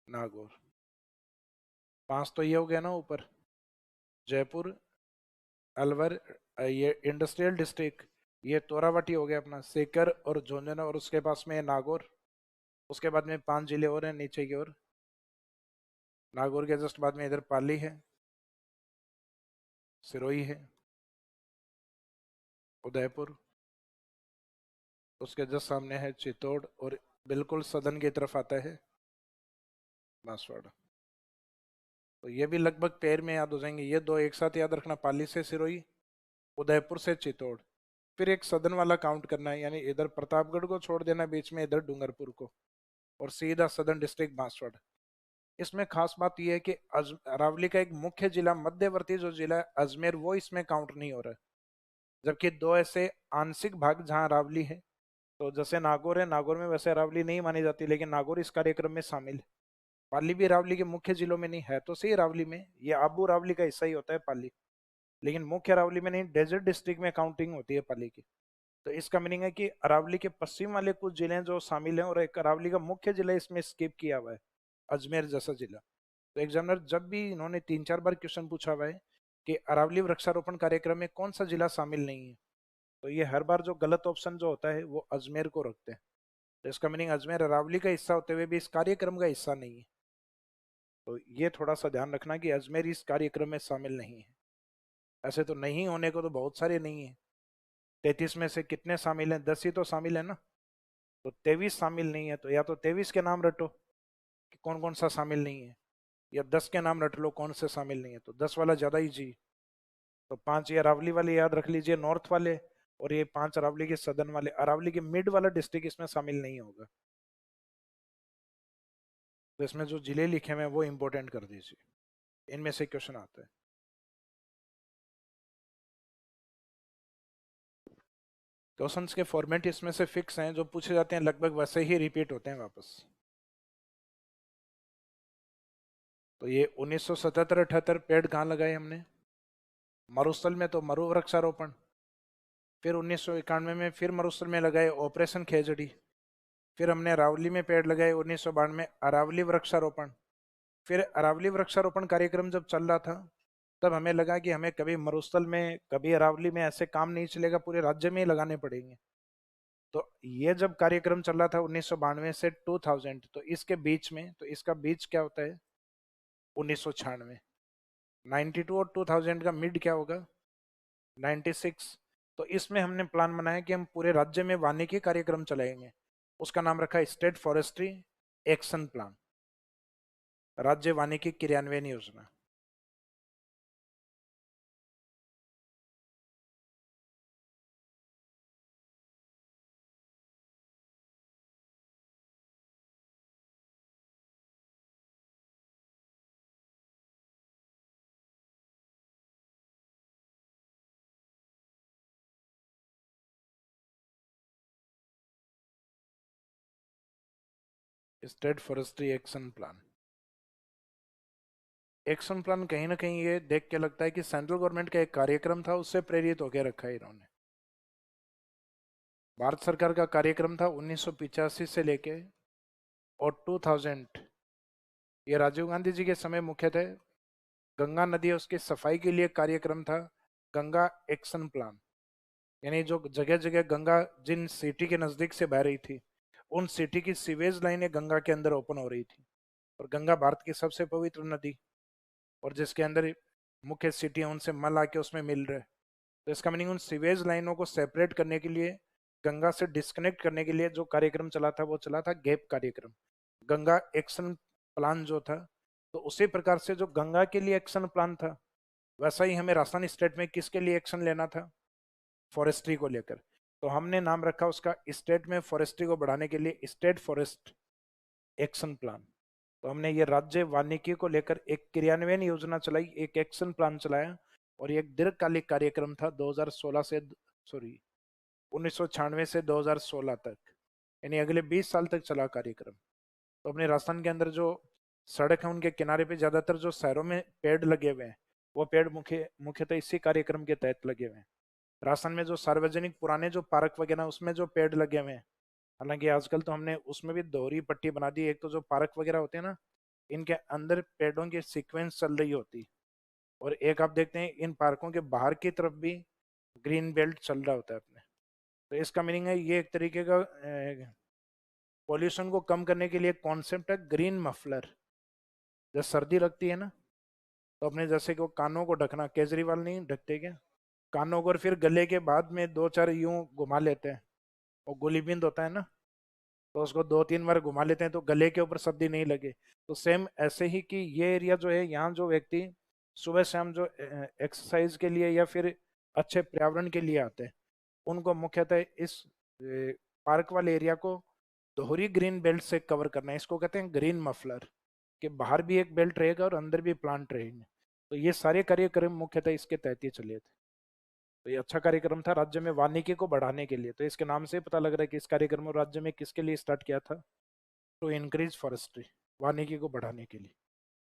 Speaker 1: नागौर। 5 तो ये हो गया ना ऊपर, जयपुर, अलवर, ये इंडस्ट्रियल डिस्ट्रिक्ट, ये तोरावटी हो गया अपना, सीकर और झुंझुनू, और उसके पास में नागौर। उसके बाद में 5 जिले और हैं नीचे की ओर, नागौर के जस्ट बाद में इधर पाली है, सिरोही है, उदयपुर, उसके जस्ट सामने है चित्तौड़, और बिल्कुल सदन की तरफ आता है बांसवाड़ा। तो ये भी लगभग पैर में याद हो जाएंगे, ये दो एक साथ याद रखना, पाली से सिरोही, उदयपुर से चित्तौड़। फिर एक सदन वाला काउंट करना है, यानी इधर प्रतापगढ़ को छोड़ देना बीच में, इधर डूंगरपुर को, और सीधा सदन डिस्ट्रिक्ट बांसवाड़ा। इसमें खास बात यह है कि अरावली का एक मुख्य जिला, मध्यवर्ती जो जिला है अजमेर, वो इसमें काउंट नहीं हो रहा है, जबकि दो ऐसे आंशिक भाग जहां अरावली है। तो जैसे नागौर है, नागौर में वैसे अरावली नहीं मानी जाती, लेकिन नागौर इस कार्यक्रम में शामिल है। पाली भी अरावली के मुख्य जिलों में नहीं है, तो सही अरावली में, ये आबू अरावली का हिस्सा ही होता है पाली, लेकिन मुख्य अरावली में नहीं, डेजर्ट डिस्ट्रिक्ट में काउंटिंग होती है पाली की। तो इसका मीनिंग है कि अरावली के पश्चिम वाले कुछ जिले जो शामिल हैं, और एक अरावली का मुख्य जिला इसमें स्किप किया हुआ है, अजमेर जैसा जिला। तो एग्जामिनर जब भी इन्होंने 3-4 बार क्वेश्चन पूछा हुआ है कि अरावली वृक्षारोपण कार्यक्रम में कौन सा जिला शामिल नहीं है, तो ये हर बार जो गलत ऑप्शन जो होता है वो अजमेर को रखते हैं। तो इसका मीनिंग अजमेर अरावली का हिस्सा होते हुए भी इस कार्यक्रम का हिस्सा नहीं है। तो ये थोड़ा सा ध्यान रखना कि अजमेर इस कार्यक्रम में शामिल नहीं है। ऐसे तो नहीं होने को तो बहुत सारे नहीं है, 33 में से कितने शामिल हैं, 10 ही तो शामिल है ना। तो 23 शामिल नहीं है, तो या तो 23 के नाम रटो कि कौन कौन सा शामिल नहीं है, या 10 के नाम रट लो कौन से शामिल नहीं है, तो 10 वाला ज्यादा ही जी। तो 5 ये अरावली वाले याद रख लीजिए, नॉर्थ वाले, और ये 5 अरावली के सदन वाले। अरावली के मिड वाला डिस्ट्रिक्ट इसमें शामिल नहीं होगा। तो इसमें जो जिले लिखे हुए हैं वो इंपॉर्टेंट कर दीजिए, इनमें से क्वेश्चन आता है। क्वेश्चंस के फॉर्मेट इसमें से फिक्स हैं, जो पूछे जाते हैं लगभग वैसे ही रिपीट होते हैं वापस। तो ये 1977-78 पेड़ कहाँ लगाए हमने, मरुस्थल में, तो मरु वृक्षारोपण। फिर 1991 में फिर मरुस्थल में लगाए ऑपरेशन खेजड़ी। फिर हमने अरावली में पेड़ लगाए 1992 में, अरावली वृक्षारोपण। फिर अरावली वृक्षारोपण कार्यक्रम जब चल रहा था तब हमें लगा कि हमें कभी मरुस्थल में कभी अरावली में ऐसे काम नहीं चलेगा, पूरे राज्य में ही लगाने पड़ेंगे। तो ये जब कार्यक्रम चल रहा था 1992 से 2000, तो इसके बीच में, तो इसका बीच क्या होता है 1996, 92 और 2000 का मिड क्या होगा 96। तो इसमें हमने प्लान बनाया कि हम पूरे राज्य में वानिकी कार्यक्रम चलाएंगे। उसका नाम रखा स्टेट फॉरेस्ट्री एक्शन प्लान, राज्य वानिकी क्रियान्वयन योजना। State forestry action plan, action plan कहीं ना कहीं ये देख के लगता है कि सेंट्रल गवर्नमेंट का एक कार्यक्रम था, उससे प्रेरित होकर रखा है इन्होंने। भारत सरकार का कार्यक्रम था 1985 से लेके और 2000, ये राजीव गांधी जी के समय मुख्यतः गंगा नदी है उसकी सफाई के लिए कार्यक्रम था, गंगा एक्शन प्लान। यानी जो जगह जगह गंगा जिन सिटी के नजदीक से बह रही थी, उन सिटी की सीवेज लाइनें गंगा के अंदर ओपन हो रही थी। और गंगा भारत की सबसे पवित्र नदी, और जिसके अंदर मुख्य सिटी है उनसे मल आके उसमें मिल रहे। तो इसका मीनिंग उन सीवेज लाइनों को सेपरेट करने के लिए, गंगा से डिस्कनेक्ट करने के लिए जो कार्यक्रम चला था वो चला था गैप कार्यक्रम, गंगा एक्शन प्लान जो था। तो उसी प्रकार से जो गंगा के लिए एक्शन प्लान था, वैसा ही हमें राजस्थान स्टेट में किसके लिए एक्शन लेना था, फॉरेस्ट्री को लेकर। तो हमने नाम रखा उसका स्टेट में फॉरेस्ट्री को बढ़ाने के लिए स्टेट फॉरेस्ट एक्शन प्लान। तो हमने ये राज्य वानिकी को लेकर एक क्रियान्वयन योजना चलाई, एक एक्शन प्लान चलाया। और ये एक दीर्घकालिक कार्यक्रम था 2016 से, सॉरी 1996 से 2016 तक, यानी अगले 20 साल तक चला कार्यक्रम। तो अपने राजस्थान के अंदर जो सड़क है उनके किनारे पे ज्यादातर जो शहरों में पेड़ लगे हुए हैं, वो पेड़ मुख्यतः इसी कार्यक्रम के तहत लगे हुए हैं। राजस्थान में जो सार्वजनिक पुराने जो पार्क वगैरह उसमें जो पेड़ लगे हुए हैं, हालांकि आजकल तो हमने उसमें भी दोहरी पट्टी बना दी। एक तो जो पार्क वगैरह होते हैं ना, इनके अंदर पेड़ों की सीक्वेंस चल रही होती, और एक आप देखते हैं इन पार्कों के बाहर की तरफ भी ग्रीन बेल्ट चल रहा होता है अपने। तो इसका मीनिंग है ये एक तरीके का पॉल्यूशन को कम करने के लिए कॉन्सेप्ट है ग्रीन मफलर। जब सर्दी लगती है ना, तो अपने जैसे कि वो कानों को ढकना, केजरीवाल नहीं ढकते क्या कानों को, और फिर गले के बाद में दो चार यूं घुमा लेते हैं, वो गोलीबिंद होता है ना, तो उसको दो तीन बार घुमा लेते हैं तो गले के ऊपर सर्दी नहीं लगे। तो सेम ऐसे ही कि ये एरिया जो है, यहाँ जो व्यक्ति सुबह शाम जो एक्सरसाइज के लिए या फिर अच्छे पर्यावरण के लिए आते हैं, उनको मुख्यतः इस पार्क वाले एरिया को दोहरी ग्रीन बेल्ट से कवर करना है। इसको कहते हैं ग्रीन मफलर, कि बाहर भी एक बेल्ट रहेगा और अंदर भी प्लांट रहेंगे। तो ये सारे कार्यक्रम मुख्यतः इसके तहत ही चले थे। तो ये अच्छा कार्यक्रम था राज्य में वानिकी को बढ़ाने के लिए। तो इसके नाम से पता लग रहा है कि इस कार्यक्रम को राज्य में किसके लिए स्टार्ट किया था, टू इंक्रीज फॉरेस्ट्री, वानिकी को बढ़ाने के लिए।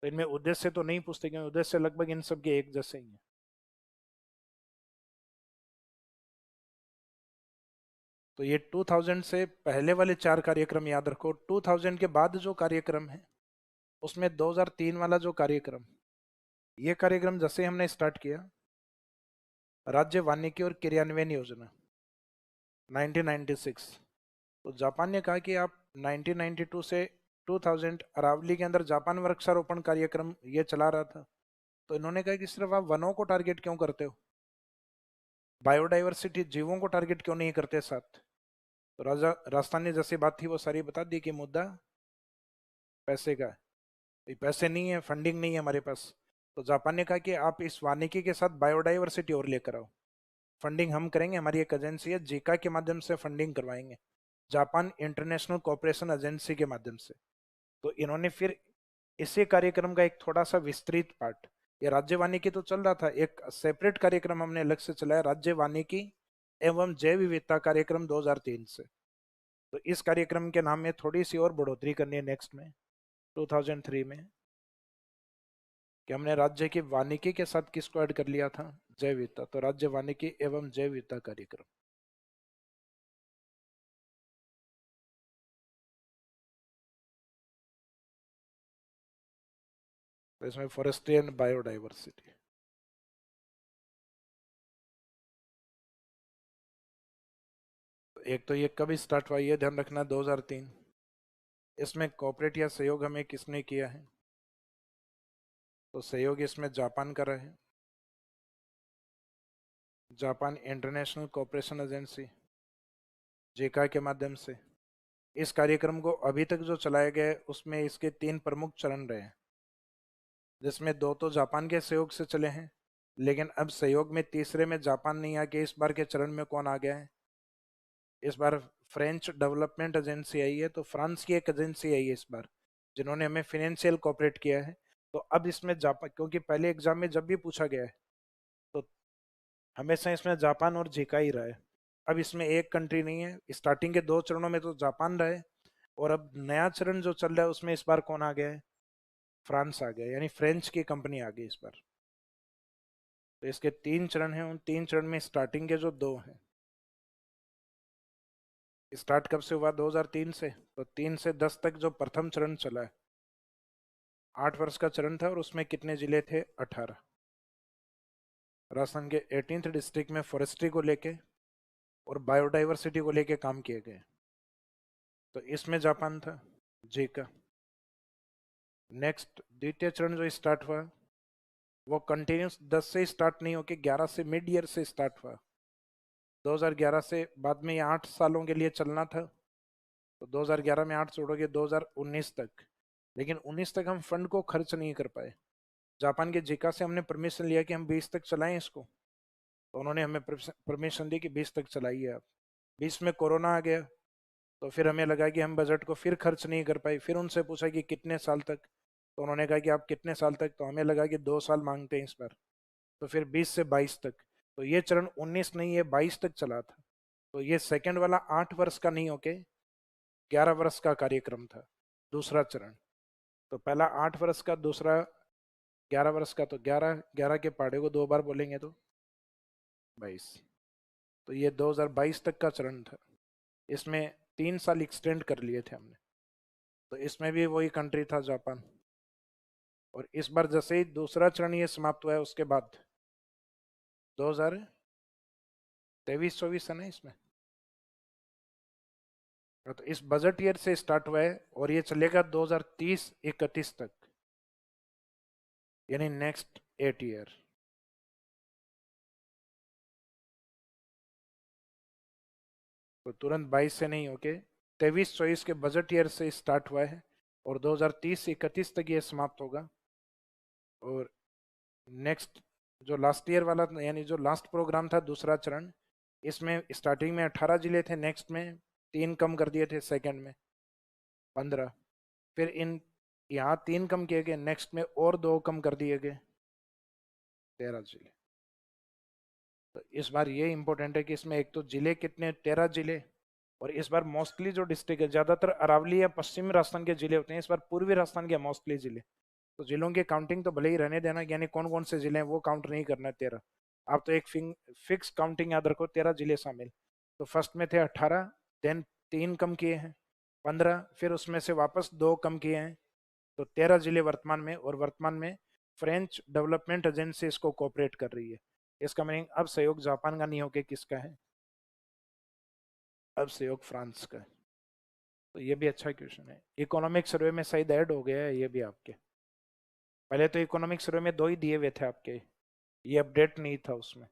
Speaker 1: तो इनमें उद्देश्य तो नहीं पूछते, क्योंकि उद्देश्य लगभग इन सब के एक जैसे ही है। तो ये 2000 से पहले वाले चार कार्यक्रम याद रखो। 2000 के बाद जो कार्यक्रम है, उसमें 2003 वाला जो कार्यक्रम, ये कार्यक्रम जैसे हमने स्टार्ट किया, राज्य वानिकी और क्रियान्वयन योजना 1996। तो जापान ने कहा कि आप 1992 से 2000 अरावली के अंदर जापान वृक्षारोपण कार्यक्रम ये चला रहा था। तो इन्होंने कहा कि सिर्फ आप वनों को टारगेट क्यों करते हो, बायोडाइवर्सिटी जीवों को टारगेट क्यों नहीं करते साथ। तो राजा राजस्थान ने जैसी बात थी वो सारी बता दी कि मुद्दा पैसे का है, पैसे नहीं है, फंडिंग नहीं है हमारे पास। तो जापान ने कहा कि आप इस वानिकी के साथ बायोडाइवर्सिटी और लेकर आओ, फंडिंग हम करेंगे, हमारी एक एजेंसी है जीका के माध्यम से फंडिंग करवाएंगे, जापान इंटरनेशनल कोऑपरेशन एजेंसी के माध्यम से। तो इन्होंने फिर इसी कार्यक्रम का एक थोड़ा सा विस्तृत पार्ट, ये राज्य वानिकी तो चल रहा था, एक सेपरेट कार्यक्रम हमने अलग से चलाया, राज्य वानिकी एवं जैव विविधता कार्यक्रम 2003 से। तो इस कार्यक्रम के नाम में थोड़ी सी और बढ़ोतरी करनी है नेक्स्ट में 2003 में, कि हमने राज्य की वानिकी के साथ किसको ऐड कर लिया था, जैव विविधता। तो राज्य वानिकी एवं जैव विविधता कार्यक्रम। तो इसमें फॉरेस्ट्री एंड बायोडाइवर्सिटी। एक तो ये कब स्टार्ट हुआ ये ध्यान रखना, 2003। इसमें कॉर्पोरेट या सहयोग हमें किसने किया है? तो सहयोग इसमें जापान कर रहा है, जापान इंटरनेशनल कोऑपरेशन एजेंसी, जेका के माध्यम से। इस कार्यक्रम को अभी तक जो चलाया गया है उसमें इसके 3 प्रमुख चरण रहे हैं, जिसमें 2 तो जापान के सहयोग से चले हैं, लेकिन अब सहयोग में तीसरे में जापान नहीं आके इस बार के चरण में कौन आ गया है? इस बार फ्रेंच डेवलपमेंट एजेंसी आई है, तो फ्रांस की एक एजेंसी आई है इस बार, जिन्होंने हमें फिनेंशियल कोऑपरेट किया है। तो अब इसमें जापान, क्योंकि पहले एग्जाम में जब भी पूछा गया है तो हमेशा इसमें जापान और जेका ही रहा है। अब इसमें एक कंट्री नहीं है, स्टार्टिंग के 2 चरणों में तो जापान रहा है, और अब नया चरण जो चल रहा है उसमें इस बार कौन आ गया है? फ्रांस आ गया, यानी फ्रेंच की कंपनी आ गई इस बार। तो इसके 3 चरण हैं, उन 3 चरण में स्टार्टिंग के जो 2 हैं, स्टार्ट कब से हुआ? 2003 से। तो 3 से 10 तक जो प्रथम चरण चला है, 8 वर्ष का चरण था, और उसमें कितने जिले थे? 18। राजस्थान के 18th डिस्ट्रिक्ट में फॉरेस्ट्री को लेके और बायोडाइवर्सिटी को लेके काम किए गए। तो इसमें जापान था, जी का। नेक्स्ट द्वितीय चरण जो स्टार्ट हुआ वो कंटिन्यूस 10 से स्टार्ट नहीं होके 11 से मिड ईयर से स्टार्ट हुआ। 2011 से बाद में ये 8 सालों के लिए चलना था, तो 2011 में 8 छोड़ोगे 2019 तक। लेकिन 19 तक हम फंड को खर्च नहीं कर पाए। जापान के जिका से हमने परमिशन लिया कि हम 20 तक चलाएं इसको, तो उन्होंने हमें परमिशन दी कि 20 तक चलाइए आप। 20 में कोरोना आ गया, तो फिर हमें लगा कि हम बजट को फिर खर्च नहीं कर पाए। फिर उनसे पूछा कि कितने साल तक, तो उन्होंने कहा कि आप कितने साल तक, तो हमें लगा कि 2 साल मांगते हैं इस बार। तो फिर 20 से 22 तक, तो ये चरण 19 नहीं, ये 22 तक चला था। तो ये सेकंड वाला 8 वर्ष का नहीं होके 11 वर्ष का कार्यक्रम था, दूसरा चरण। तो पहला 8 वर्ष का, दूसरा 11 वर्ष का। तो 11 11 के पहाड़े को 2 बार बोलेंगे तो 22। तो ये 2022 तक का चरण था। इसमें 3 साल एक्सटेंड कर लिए थे हमने। तो इसमें भी वही कंट्री था, जापान। और इस बार जैसे ही दूसरा चरण ये समाप्त हुआ है, उसके बाद 2023-24 है ना इसमें। तो इस बजट ईयर से स्टार्ट हुआ है और ये चलेगा 2030-31 तक, यानी नेक्स्ट 8 ईयर। तो तुरंत 22 से नहीं होके 23-24 के बजट ईयर से स्टार्ट हुआ है, और 2030-31 तक ये समाप्त होगा। और नेक्स्ट जो लास्ट ईयर वाला, यानी जो लास्ट प्रोग्राम था दूसरा चरण, इसमें स्टार्टिंग में 18 जिले थे, नेक्स्ट में 3 कम कर दिए थे, सेकंड में 15। फिर इन यहाँ 3 कम किए गए, नेक्स्ट में और 2 कम कर दिए गए, 13 जिले। तो इस बार ये इंपॉर्टेंट है कि इसमें एक तो जिले कितने, 13 जिले। और इस बार मोस्टली जो डिस्ट्रिक्ट है, ज्यादातर अरावली या पश्चिमी राजस्थान के जिले होते हैं, इस बार पूर्वी राजस्थान के मोस्टली जिले। तो जिलों की काउंटिंग तो भले ही रहने देना, यानी कौन कौन से जिले हैं वो काउंट नहीं करना है 13। आप तो एक फिक्स काउंटिंग याद रखो, 13 जिले शामिल। तो फर्स्ट में थे 18, देन 3 कम किए हैं 15, फिर उसमें से वापस 2 कम किए हैं, तो 13 जिले वर्तमान में। और वर्तमान में फ्रेंच डेवलपमेंट एजेंसी इसको कोऑपरेट कर रही है। इसका मीनिंग अब सहयोग जापान का नहीं होके किसका है? अब सहयोग फ्रांस का है। तो ये भी अच्छा क्वेश्चन है। इकोनॉमिक सर्वे में शायद ऐड हो गया है ये भी आपके। पहले तो इकोनॉमिक सर्वे में 2 ही दिए हुए थे आपके, ये अपडेट नहीं था उसमें,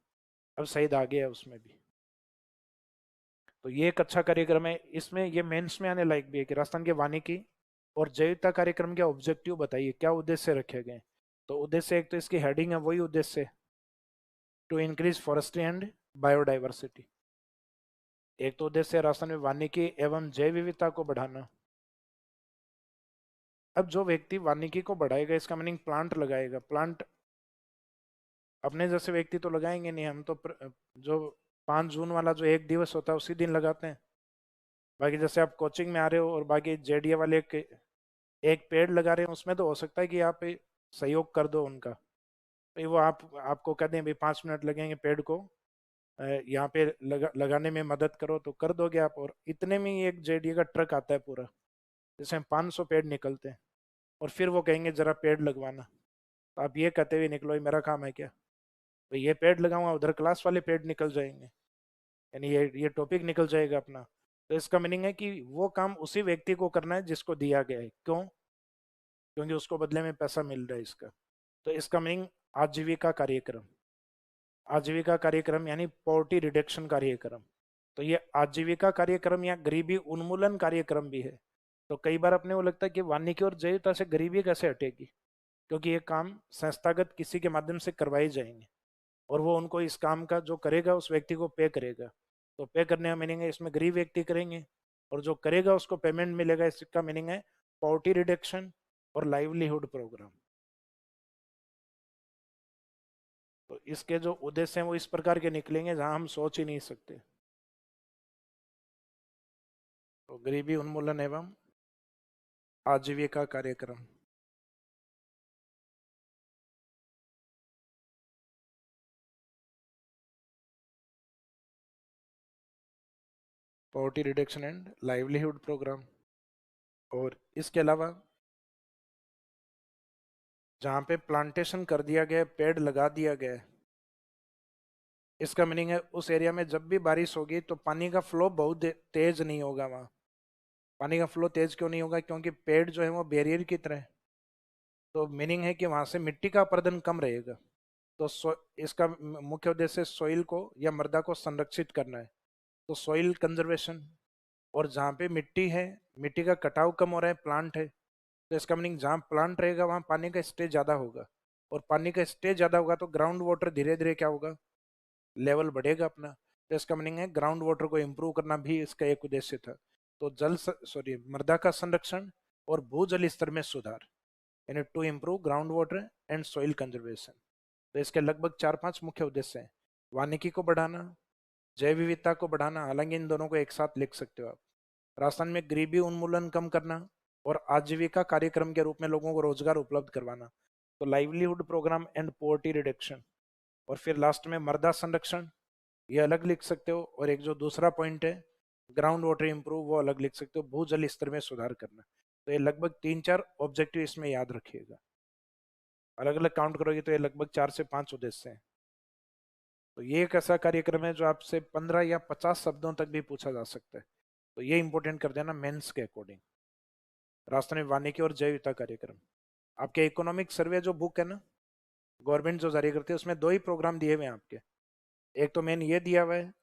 Speaker 1: अब शायद आ गया है उसमें भी। तो ये एक अच्छा कार्यक्रम है। इसमें ये मेंस में आने लायक भी है कि राजस्थान के वानिकी और जैविकता कार्यक्रम के ऑब्जेक्टिव बताइए, क्या उद्देश्य रखे गए। तो उद्देश्य, एक तो इसकी हेडिंग है वही उद्देश्य, to increase forestry and biodiversity. एक तो उद्देश्य राजस्थान में वानिकी एवं जैव विविधता को बढ़ाना। अब जो व्यक्ति वानिकी को बढ़ाएगा, इसका मीनिंग प्लांट लगाएगा। प्लांट अपने जैसे व्यक्ति तो लगाएंगे नहीं, हम तो जो 5 जून वाला जो एक दिवस होता है उसी दिन लगाते हैं। बाकी जैसे आप कोचिंग में आ रहे हो और बाकी जेडीए वाले एक पेड़ लगा रहे हैं, उसमें तो हो सकता है कि आप सहयोग कर दो उनका। तो वो आपको कह दें भाई 5 मिनट लगेंगे पेड़ को यहाँ पे लगाने में मदद करो, तो कर दोगे आप। और इतने में ही एक जेडीए का ट्रक आता है पूरा, जिसमें 500 पेड़ निकलते हैं, और फिर वो कहेंगे जरा पेड़ लगवाना। तो आप ये कहते हुए निकलो, ये मेरा काम है क्या? तो ये पेड़ लगाऊंगा, उधर क्लास वाले पेड़ निकल जाएंगे। यानी ये टॉपिक निकल जाएगा अपना। तो इसका मीनिंग है कि वो काम उसी व्यक्ति को करना है जिसको दिया गया है। क्यों? क्योंकि उसको बदले में पैसा मिल रहा है इसका। तो इसका मीनिंग आजीविका कार्यक्रम। आजीविका कार्यक्रम यानी पॉवर्टी रिडक्शन कार्यक्रम। तो ये आजीविका कार्यक्रम या गरीबी उन्मूलन कार्यक्रम भी है। तो कई बार अपने को लगता है कि वानिकी और जयता से गरीबी कैसे हटेगी, क्योंकि ये काम संस्थागत किसी के माध्यम से करवाए जाएंगे और वो उनको इस काम का जो करेगा उस व्यक्ति को पे करेगा। तो पे करने का मीनिंग है इसमें गरीब व्यक्ति करेंगे और जो करेगा उसको पेमेंट मिलेगा। इसका मीनिंग है पॉवर्टी रिडक्शन और लाइवलीहुड प्रोग्राम। तो इसके जो उद्देश्य हैं वो इस प्रकार के निकलेंगे जहां हम सोच ही नहीं सकते। तो गरीबी उन्मूलन एवं आजीविका कार्यक्रम। Poverty reduction and livelihood programme. और इसके अलावा जहाँ पे प्लांटेशन कर दिया गया, पेड़ लगा दिया गया है, इसका मीनिंग है उस एरिया में जब भी बारिश होगी तो पानी का फ्लो बहुत तेज नहीं होगा वहाँ। पानी का फ्लो तेज क्यों नहीं होगा? क्योंकि पेड़ जो है वो बैरियर की तरह है। तो मीनिंग है कि वहां से मिट्टी का अपरदन कम रहेगा। तो इसका मुख्य उद्देश्य सोइल को या मृदा को संरक्षित करना है। तो सोइल कंजर्वेशन। और जहाँ पे मिट्टी है, मिट्टी का कटाव कम हो रहा है, प्लांट है, तो इसका मीनिंग जहाँ प्लांट रहेगा वहाँ पानी का स्टेज ज़्यादा होगा। और पानी का स्टेज ज़्यादा होगा तो ग्राउंड वाटर धीरे धीरे क्या होगा, लेवल बढ़ेगा अपना। तो इसका मीनिंग है ग्राउंड वाटर को इम्प्रूव करना भी इसका एक उद्देश्य था। तो सॉरी, मृदा का संरक्षण और भूजल स्तर में सुधार, यानी to improve ground water and soil conservation. तो इसके लगभग 4-5 मुख्य उद्देश्य हैं। वानिकी को बढ़ाना, जैव विविधता को बढ़ाना, हालांकि इन दोनों को एक साथ लिख सकते हो आप। राजस्थान में गरीबी उन्मूलन कम करना और आजीविका कार्यक्रम के रूप में लोगों को रोजगार उपलब्ध करवाना, तो livelihood programme and poverty reduction. और फिर लास्ट में मृदा संरक्षण, ये अलग लिख सकते हो। और एक जो दूसरा पॉइंट है ग्राउंड वाटर इंप्रूव, वो अलग लिख सकते हो, भूजल स्तर में सुधार करना। तो ये लगभग 3-4 ऑब्जेक्टिव इसमें याद रखिएगा। अलग अलग काउंट करोगे तो ये लगभग 4 से 5 उद्देश्य हैं। तो ये एक ऐसा कार्यक्रम है जो आपसे 15 या 50 शब्दों तक भी पूछा जा सकता है। तो ये इंपॉर्टेंट कर देना मेंस के अकॉर्डिंग। राजस्थानी वानिकी और जैव विविधता कार्यक्रम। आपके इकोनॉमिक सर्वे जो बुक है ना, गवर्नमेंट जो जारी करती है, उसमें 2 ही प्रोग्राम दिए हुए हैं आपके। एक तो मेन ये दिया हुआ है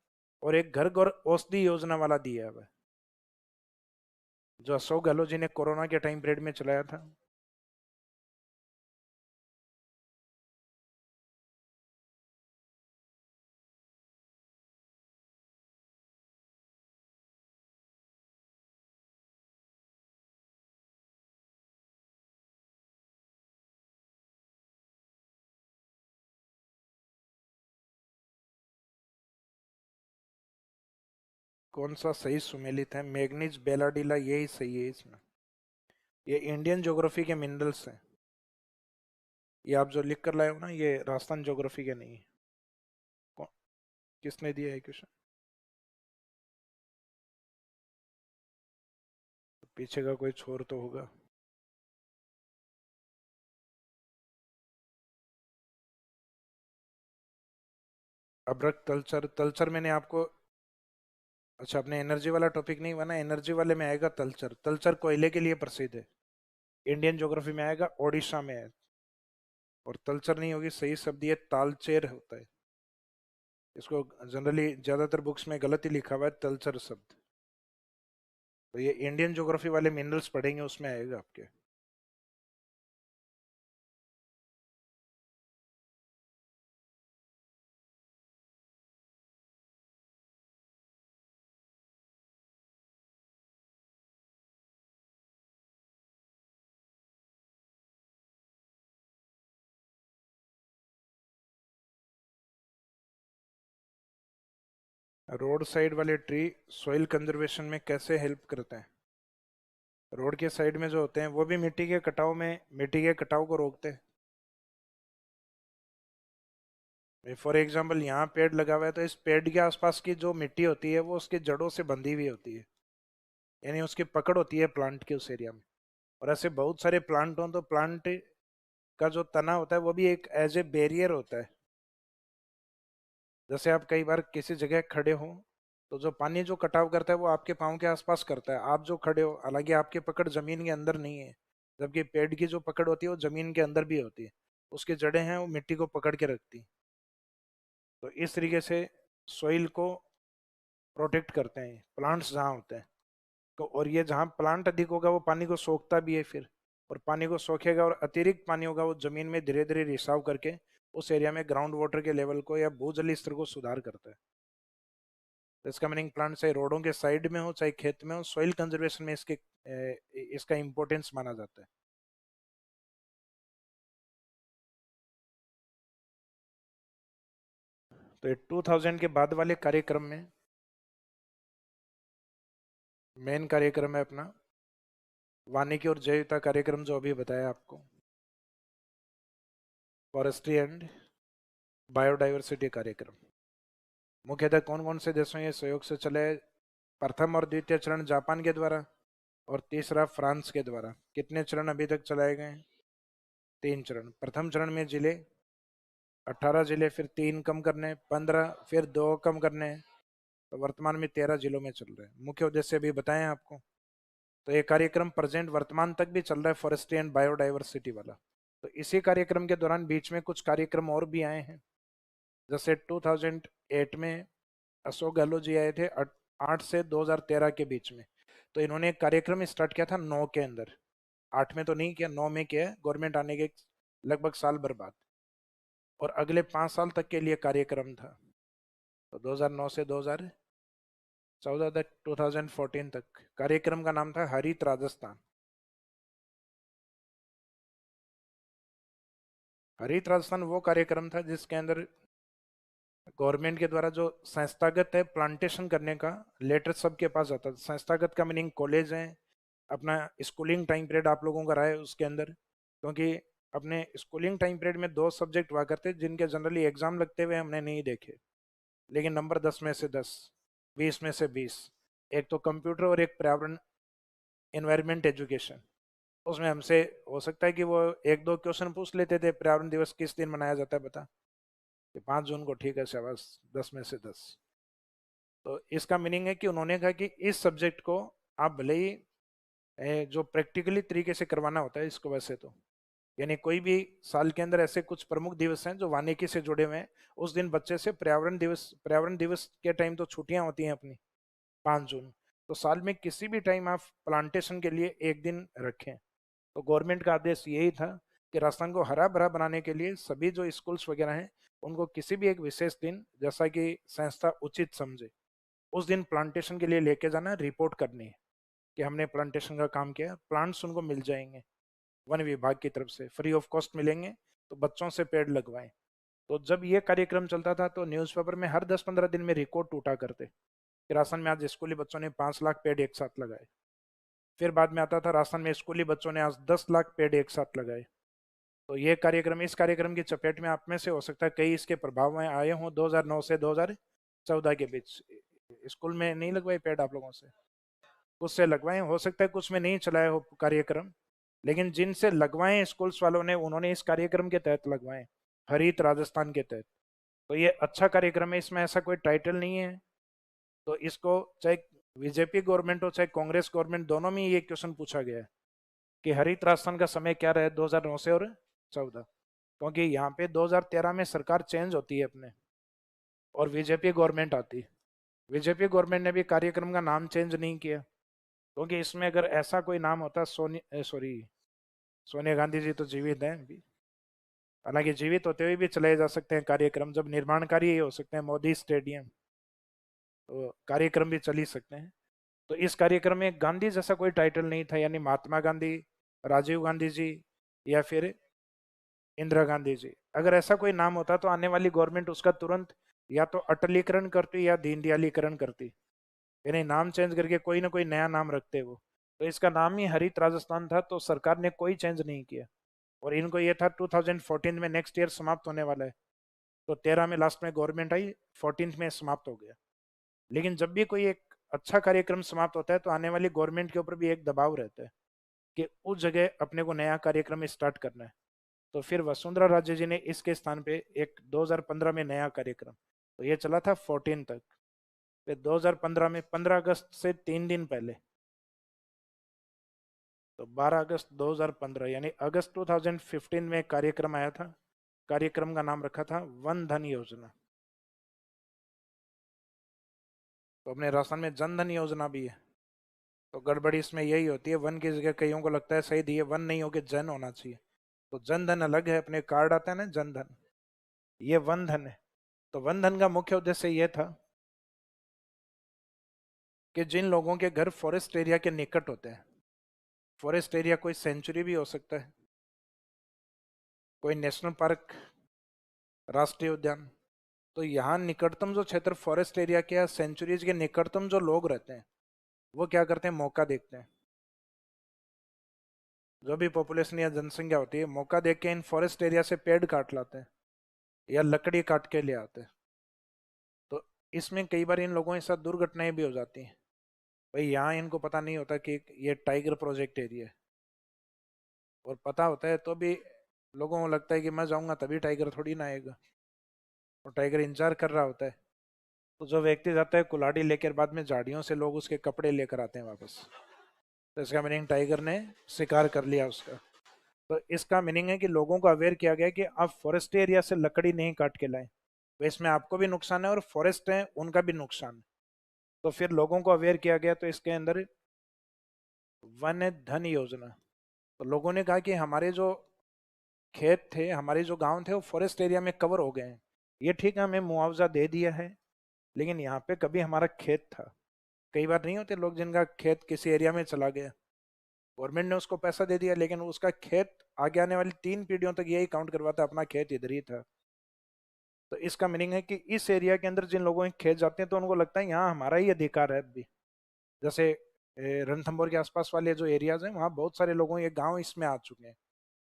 Speaker 1: और एक घर घर औषधि योजना वाला दिया हुआ है, जो अशोक गहलोत जी ने कोरोना के टाइम पीरियड में चलाया था। कौन सा सही सुमेलित है? मैग्नीज, बेलाडीला, यही सही है इसमें। ये इंडियन ज्योग्राफी के मिनरल्स हैं। ये आप जो लिख कर लाए हो ना, ये राजस्थान ज्योग्राफी के नहीं है। किसने दिया है क्वेश्चन? पीछे का कोई छोर तो होगा। अब्रक तलचर, तलचर मैंने आपको, अच्छा अपने एनर्जी वाला टॉपिक नहीं बना, एनर्जी वाले में आएगा तलचर। तलचर कोयले के लिए प्रसिद्ध है। इंडियन ज्योग्राफी में आएगा, ओडिशा में है। और तलचर नहीं होगी, सही शब्द ये तालचेर होता है। इसको जनरली ज्यादातर बुक्स में गलत ही लिखा हुआ है, तलचर शब्द। तो ये इंडियन ज्योग्राफी वाले मिनरल्स पढ़ेंगे उसमें आएगा आपके। रोड साइड वाले ट्री सॉइल कंजर्वेशन में कैसे हेल्प करते हैं? रोड के साइड में जो होते हैं वो भी मिट्टी के कटाव में, मिट्टी के कटाव को रोकते हैं। फॉर एग्जाम्पल यहाँ पेड़ लगा हुआ है तो इस पेड़ के आसपास की जो मिट्टी होती है वो उसकी जड़ों से बंधी हुई होती है, यानी उसकी पकड़ होती है प्लांट के उस एरिया में। और ऐसे बहुत सारे प्लांट हों तो प्लांट का जो तना होता है वो भी एक एज ए बैरियर होता है। जैसे आप कई बार किसी जगह खड़े हो तो जो पानी जो कटाव करता है वो आपके पाँव के आसपास करता है, आप जो खड़े हो, हालांकि आपकी पकड़ जमीन के अंदर नहीं है, जबकि पेड़ की जो पकड़ होती है वो जमीन के अंदर भी होती है, उसकी जड़ें हैं वो मिट्टी को पकड़ के रखती हैं। तो इस तरीके से सोइल को प्रोटेक्ट करते हैं प्लांट्स जहाँ होते हैं। तो और ये जहाँ प्लांट अधिक होगा वो पानी को सोखता भी है फिर, और पानी को सोखेगा और अतिरिक्त पानी होगा वो जमीन में धीरे धीरे रिसाव करके उस एरिया में ग्राउंड वाटर के लेवल को या भूजली स्तर को सुधार करता है। तो इसका मीनिंग प्लांट चाहे रोडों के साइड में हो चाहे खेत में हो, सॉइल कंजर्वेशन में इसका इम्पोर्टेंस माना जाता है। तो ये 2000 के बाद वाले कार्यक्रम में मेन कार्यक्रम है अपना वानिकी और जैविकता कार्यक्रम, जो अभी बताया आपको, फॉरेस्ट्री एंड बायोडाइवर्सिटी कार्यक्रम। मुख्यतः कौन कौन से देशों ये सहयोग से चले? प्रथम और द्वितीय चरण जापान के द्वारा, और तीसरा फ्रांस के द्वारा। कितने चरण अभी तक चलाए गए हैं? 3 चरण। प्रथम चरण में जिले 18 जिले, फिर 3 कम करने 15, फिर 2 कम करने, तो वर्तमान में 13 जिलों में चल रहे हैं। मुख्य उद्देश्य भी बताएं आपको। तो ये कार्यक्रम प्रेजेंट वर्तमान तक भी चल रहा है, फॉरेस्ट्री एंड बायोडाइवर्सिटी वाला। तो इसी कार्यक्रम के दौरान बीच में कुछ कार्यक्रम और भी आए हैं, जैसे 2008 में अशोक गहलोत जी आए थे 8 से 2013 के बीच में। तो इन्होंने एक कार्यक्रम स्टार्ट किया था 9 के अंदर, 8 में तो नहीं किया, 9 में किया, गवर्नमेंट आने के लगभग साल भर बाद, और अगले 5 साल तक के लिए कार्यक्रम था। तो 2009 से 2014 तक, 2014 तक कार्यक्रम का नाम था हरित राजस्थान। हरित राजस्थान वो कार्यक्रम था जिसके अंदर गवर्नमेंट के द्वारा जो संस्थागत है प्लांटेशन करने का लेटर सबके पास आता था। संस्थागत का मीनिंग कॉलेज है, अपना स्कूलिंग टाइम पीरियड आप लोगों का रहा है उसके अंदर, क्योंकि अपने स्कूलिंग टाइम पीरियड में 2 सब्जेक्ट हुआ करते जिनके जनरली एग्जाम लगते हुए हमने नहीं देखे, लेकिन नंबर 10 में से 10, 20 में से 20। एक तो कंप्यूटर और एक पर्यावरण, एनवायरमेंट एजुकेशन। उसमें हमसे हो सकता है कि वो 1-2 क्वेश्चन पूछ लेते थे, पर्यावरण दिवस किस दिन मनाया जाता है बता, कि 5 जून को, ठीक है शाबाश, 10 में से 10। तो इसका मीनिंग है कि उन्होंने कहा कि इस सब्जेक्ट को आप भले ही जो प्रैक्टिकली तरीके से करवाना होता है इसको, वैसे तो यानी कोई भी साल के अंदर ऐसे कुछ प्रमुख दिवस हैं जो वानिकी से जुड़े हुए हैं, उस दिन बच्चे से पर्यावरण दिवस के टाइम तो छुट्टियां होती हैं अपनी, 5 जून, तो साल में किसी भी टाइम आप प्लांटेशन के लिए एक दिन रखें। तो गवर्नमेंट का आदेश यही था कि राजस्थान को हरा भरा बनाने के लिए सभी जो स्कूल्स वगैरह हैं उनको किसी भी एक विशेष दिन, जैसा कि संस्था उचित समझे, उस दिन प्लांटेशन के लिए लेके जाना, रिपोर्ट करनी है कि हमने प्लांटेशन का काम किया। प्लांट्स उनको मिल जाएंगे वन विभाग की तरफ से, फ्री ऑफ कॉस्ट मिलेंगे, तो बच्चों से पेड़ लगवाएं। तो जब ये कार्यक्रम चलता था तो न्यूज़पेपर में हर 10-15 दिन में रिकॉर्ड टूटा करते कि राजस्थान में आज स्कूली बच्चों ने 5 लाख पेड़ एक साथ लगाए। फिर बाद में आता था राजस्थान में स्कूली बच्चों ने आज 10 लाख पेड़ एक साथ लगाए। तो ये कार्यक्रम, इस कार्यक्रम की चपेट में आप में से हो सकता है कई इसके प्रभाव में आए हों 2009 से 2014 के बीच। स्कूल में नहीं लगवाए पेड़ आप लोगों से? कुछ से लगवाए, हो सकता है कुछ में नहीं चलाया हो कार्यक्रम, लेकिन जिनसे लगवाए स्कूल्स वालों ने, उन्होंने इस कार्यक्रम के तहत लगवाए, हरित राजस्थान के तहत। तो ये अच्छा कार्यक्रम है, इसमें ऐसा कोई टाइटल नहीं है। तो इसको चाहे बीजेपी गवर्नमेंट हो चाहे कांग्रेस गवर्नमेंट, दोनों में ये क्वेश्चन पूछा गया है कि हरित राजस्थान का समय क्या रहे 2009 से और 14, क्योंकि यहाँ पे 2013 में सरकार चेंज होती है अपने, और बीजेपी गवर्नमेंट आती है। बीजेपी गवर्नमेंट ने भी कार्यक्रम का नाम चेंज नहीं किया, क्योंकि इसमें अगर ऐसा कोई नाम होता, सोनिया गांधी जी तो जीवित हैं अभी, हालांकि जीवित होते हुए भी चलाए जा सकते हैं कार्यक्रम, जब निर्माण कार्य ही हो सकते हैं, मोदी स्टेडियम, तो कार्यक्रम भी चल ही सकते हैं। तो इस कार्यक्रम में गांधी जैसा कोई टाइटल नहीं था, यानी महात्मा गांधी, राजीव गांधी जी, या फिर इंदिरा गांधी जी। अगर ऐसा कोई नाम होता तो आने वाली गवर्नमेंट उसका तुरंत या तो अटलीकरण करती या दीनदयालीकरण करती, यानी नाम चेंज करके कोई ना कोई नया नाम रखते वो। तो इसका नाम ही हरित राजस्थान था, तो सरकार ने कोई चेंज नहीं किया। और इनको ये था 2014 में नेक्स्ट ईयर समाप्त होने वाला है, तो 13 में लास्ट में गवर्नमेंट आई, 14 में समाप्त हो गया। लेकिन जब भी कोई एक अच्छा कार्यक्रम समाप्त होता है तो आने वाली गवर्नमेंट के ऊपर भी एक दबाव रहता है कि उस जगह अपने को नया कार्यक्रम स्टार्ट करना है। तो फिर वसुंधरा राजे जी ने इसके स्थान पे एक 2015 में नया कार्यक्रम, तो ये चला था 14 तक। फिर 2015 में 15 अगस्त से 3 दिन पहले, तो 12 अगस्त 2015 यानी अगस्त 2015 में एक कार्यक्रम आया था। कार्यक्रम का नाम रखा था वन धन योजना। तो अपने राजस्थान में जन धन योजना भी है। तो गड़बड़ी इसमें यही होती है, वन की जगह कईयों को लगता है सही दिए, वन नहीं होके जन होना चाहिए। तो जन धन अलग है, अपने कार्ड आता है ना जन धन, ये वन धन है। तो वन धन का मुख्य उद्देश्य ये था कि जिन लोगों के घर फॉरेस्ट एरिया के निकट होते हैं, फॉरेस्ट एरिया कोई सेंचुरी भी हो सकता है, कोई नेशनल पार्क, राष्ट्रीय उद्यान, तो यहाँ निकटतम जो क्षेत्र फॉरेस्ट एरिया के या सेंचुरीज के निकटतम जो लोग रहते हैं, वो क्या करते हैं, मौका देखते हैं। जो भी पॉपुलेशन या जनसंख्या होती है, मौका देख के इन फॉरेस्ट एरिया से पेड़ काट लाते हैं या लकड़ी काट के ले आते हैं। तो इसमें कई बार इन लोगों के साथ दुर्घटनाएं भी हो जाती हैं। भाई यहाँ इनको पता नहीं होता कि ये टाइगर प्रोजेक्ट एरिया है, और पता होता है तो भी लोगों को लगता है कि मैं जाऊंगा तभी टाइगर थोड़ी ना आएगा, और टाइगर इंतजार कर रहा होता है। तो जो व्यक्ति जाता है कुल्हाड़ी लेकर, बाद में झाड़ियों से लोग उसके कपड़े लेकर आते हैं वापस, तो इसका मीनिंग टाइगर ने शिकार कर लिया उसका। तो इसका मीनिंग है कि लोगों को अवेयर किया गया कि आप फॉरेस्ट एरिया से लकड़ी नहीं काट के लाएं, तो इसमें आपको भी नुकसान है और फॉरेस्ट है उनका भी नुकसान है। तो फिर लोगों को अवेयर किया गया, तो इसके अंदर वन धन योजना। तो लोगों ने कहा कि हमारे जो खेत थे, हमारे जो गांव थे, वो फॉरेस्ट एरिया में कवर हो गए हैं। ये ठीक है, हमें मुआवजा दे दिया है, लेकिन यहाँ पे कभी हमारा खेत था। कई बार नहीं होते लोग जिनका खेत किसी एरिया में चला गया, गवर्नमेंट ने उसको पैसा दे दिया, लेकिन उसका खेत आगे आने वाली 3 पीढ़ियों तक यही काउंट करवाता अपना खेत इधर ही था। तो इसका मीनिंग है कि इस एरिया के अंदर जिन लोगों के खेत जाते हैं, तो उनको लगता है यहाँ हमारा ही अधिकार है अभी। जैसे रणथंभौर के आसपास वाले जो एरियाज हैं, वहाँ बहुत सारे लोगों के गांव इसमें आ चुके हैं,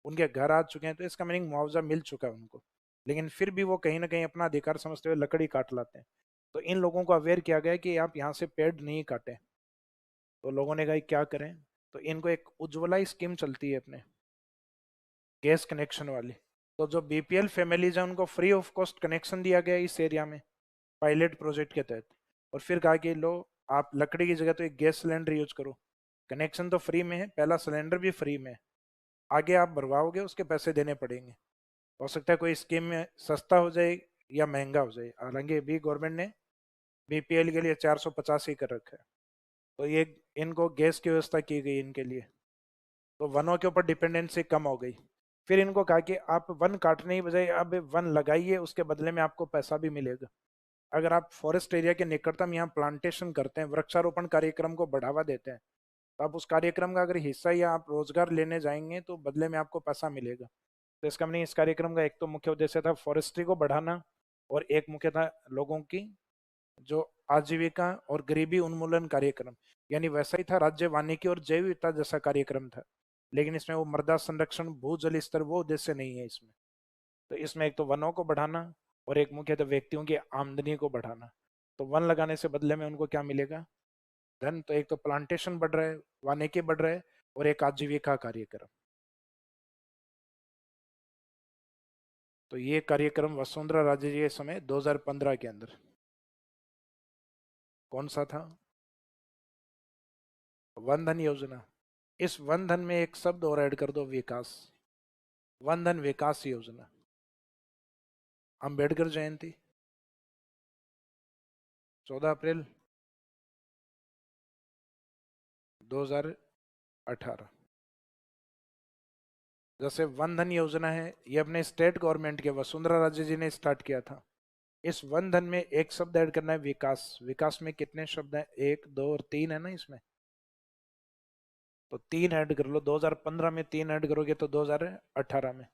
Speaker 1: उनके घर आ चुके हैं, तो इसका मीनिंग मुआवजा मिल चुका है उनको। लेकिन फिर भी वो कहीं ना कहीं अपना अधिकार समझते हुए लकड़ी काट लाते हैं। तो इन लोगों को अवेयर किया गया है कि आप यहाँ से पेड़ नहीं काटें। तो लोगों ने कहा क्या करें, तो इनको एक उज्ज्वला स्कीम चलती है अपने, गैस कनेक्शन वाली। तो जो बीपीएल फैमिलीज हैं उनको फ्री ऑफ कॉस्ट कनेक्शन दिया गया इस एरिया में, पायलट प्रोजेक्ट के तहत। और फिर कहा कि लो, आप लकड़ी की जगह तो एक गैस सिलेंडर यूज करो, कनेक्शन तो फ्री में है, पहला सिलेंडर भी फ्री में है, आगे आप भरवाओगे उसके पैसे देने पड़ेंगे। हो सकता है कोई स्कीम में सस्ता हो जाए या महंगा हो जाए, हालांकि अभी गवर्नमेंट ने बीपीएल के लिए 450 ही कर रखा है। तो ये इनको गैस की व्यवस्था की गई इनके लिए, तो वनों के ऊपर डिपेंडेंसी कम हो गई। फिर इनको कहा कि आप वन काटने ही बजाय अब वन लगाइए, उसके बदले में आपको पैसा भी मिलेगा। अगर आप फॉरेस्ट एरिया के निकटतम यहाँ प्लांटेशन करते हैं, वृक्षारोपण कार्यक्रम को बढ़ावा देते हैं, तो आप उस कार्यक्रम का अगर हिस्सा या आप रोजगार लेने जाएंगे तो बदले में आपको पैसा मिलेगा। तो इसका मतलब इस कार्यक्रम का एक तो मुख्य उद्देश्य था फॉरेस्ट्री को बढ़ाना, और एक मुख्य था लोगों की जो आजीविका और गरीबी उन्मूलन कार्यक्रम। यानी वैसा ही था राज्य वानिकी और जैव विविधता जैसा कार्यक्रम था, लेकिन इसमें वो मृदा संरक्षण, भूजल स्तर, वो उद्देश्य नहीं है इसमें। तो इसमें एक तो वनों को बढ़ाना, और एक मुख्यतः व्यक्तियों की आमदनी को बढ़ाना। तो वन लगाने से बदले में उनको क्या मिलेगा, धन। तो एक तो प्लांटेशन बढ़ रहा है, वानिकी बढ़ रहा है, और एक आजीविका कार्यक्रम। तो ये कार्यक्रम वसुंधरा राजे जी के समय 2015 के अंदर कौन सा था, वन धन योजना। इस वन धन में एक शब्द और ऐड कर दो, विकास। वन धन विकास योजना। अंबेडकर जयंती 14 अप्रैल 2018। जैसे वन धन योजना है, ये अपने स्टेट गवर्नमेंट के वसुंधरा राजे जी ने स्टार्ट किया था। इस वन धन में एक शब्द ऐड करना है, विकास। विकास में कितने शब्द हैं, 1 2 और 3 है ना इसमें, तो 3 ऐड कर लो। 2015 में 3 ऐड करोगे तो 2018 में।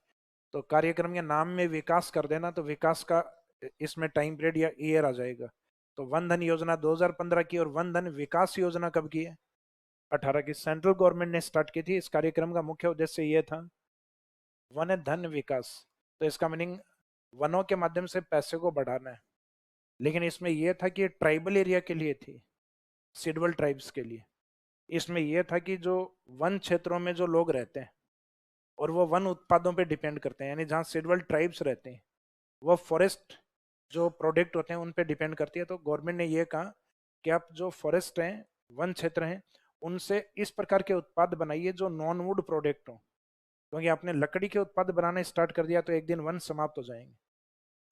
Speaker 1: तो कार्यक्रम के नाम में विकास कर देना, तो विकास का इसमें टाइम पीरियड या ईयर आ जाएगा। तो वन धन योजना 2015 की, और वन धन विकास योजना कब की है, 18 की। सेंट्रल गवर्नमेंट ने स्टार्ट की थी। इस कार्यक्रम का मुख्य उद्देश्य ये था, वन धन विकास। तो इसका मीनिंग वनों के माध्यम से पैसे को बढ़ाना है, लेकिन इसमें यह था कि ट्राइबल एरिया के लिए थी, सिडवल ट्राइब्स के लिए। इसमें यह था कि जो वन क्षेत्रों में जो लोग रहते हैं और वो वन उत्पादों पे डिपेंड करते हैं, यानी जहाँ सिडवल ट्राइब्स रहते हैं, वो फॉरेस्ट जो प्रोडक्ट होते हैं उन पे डिपेंड करती है। तो गवर्नमेंट ने ये कहा कि आप जो फॉरेस्ट हैं, वन क्षेत्र हैं, उनसे इस प्रकार के उत्पाद बनाइए जो नॉन वुड प्रोडक्ट हो, क्योंकि आपने लकड़ी के उत्पाद बनाना स्टार्ट कर दिया तो एक दिन वन समाप्त हो जाएंगे।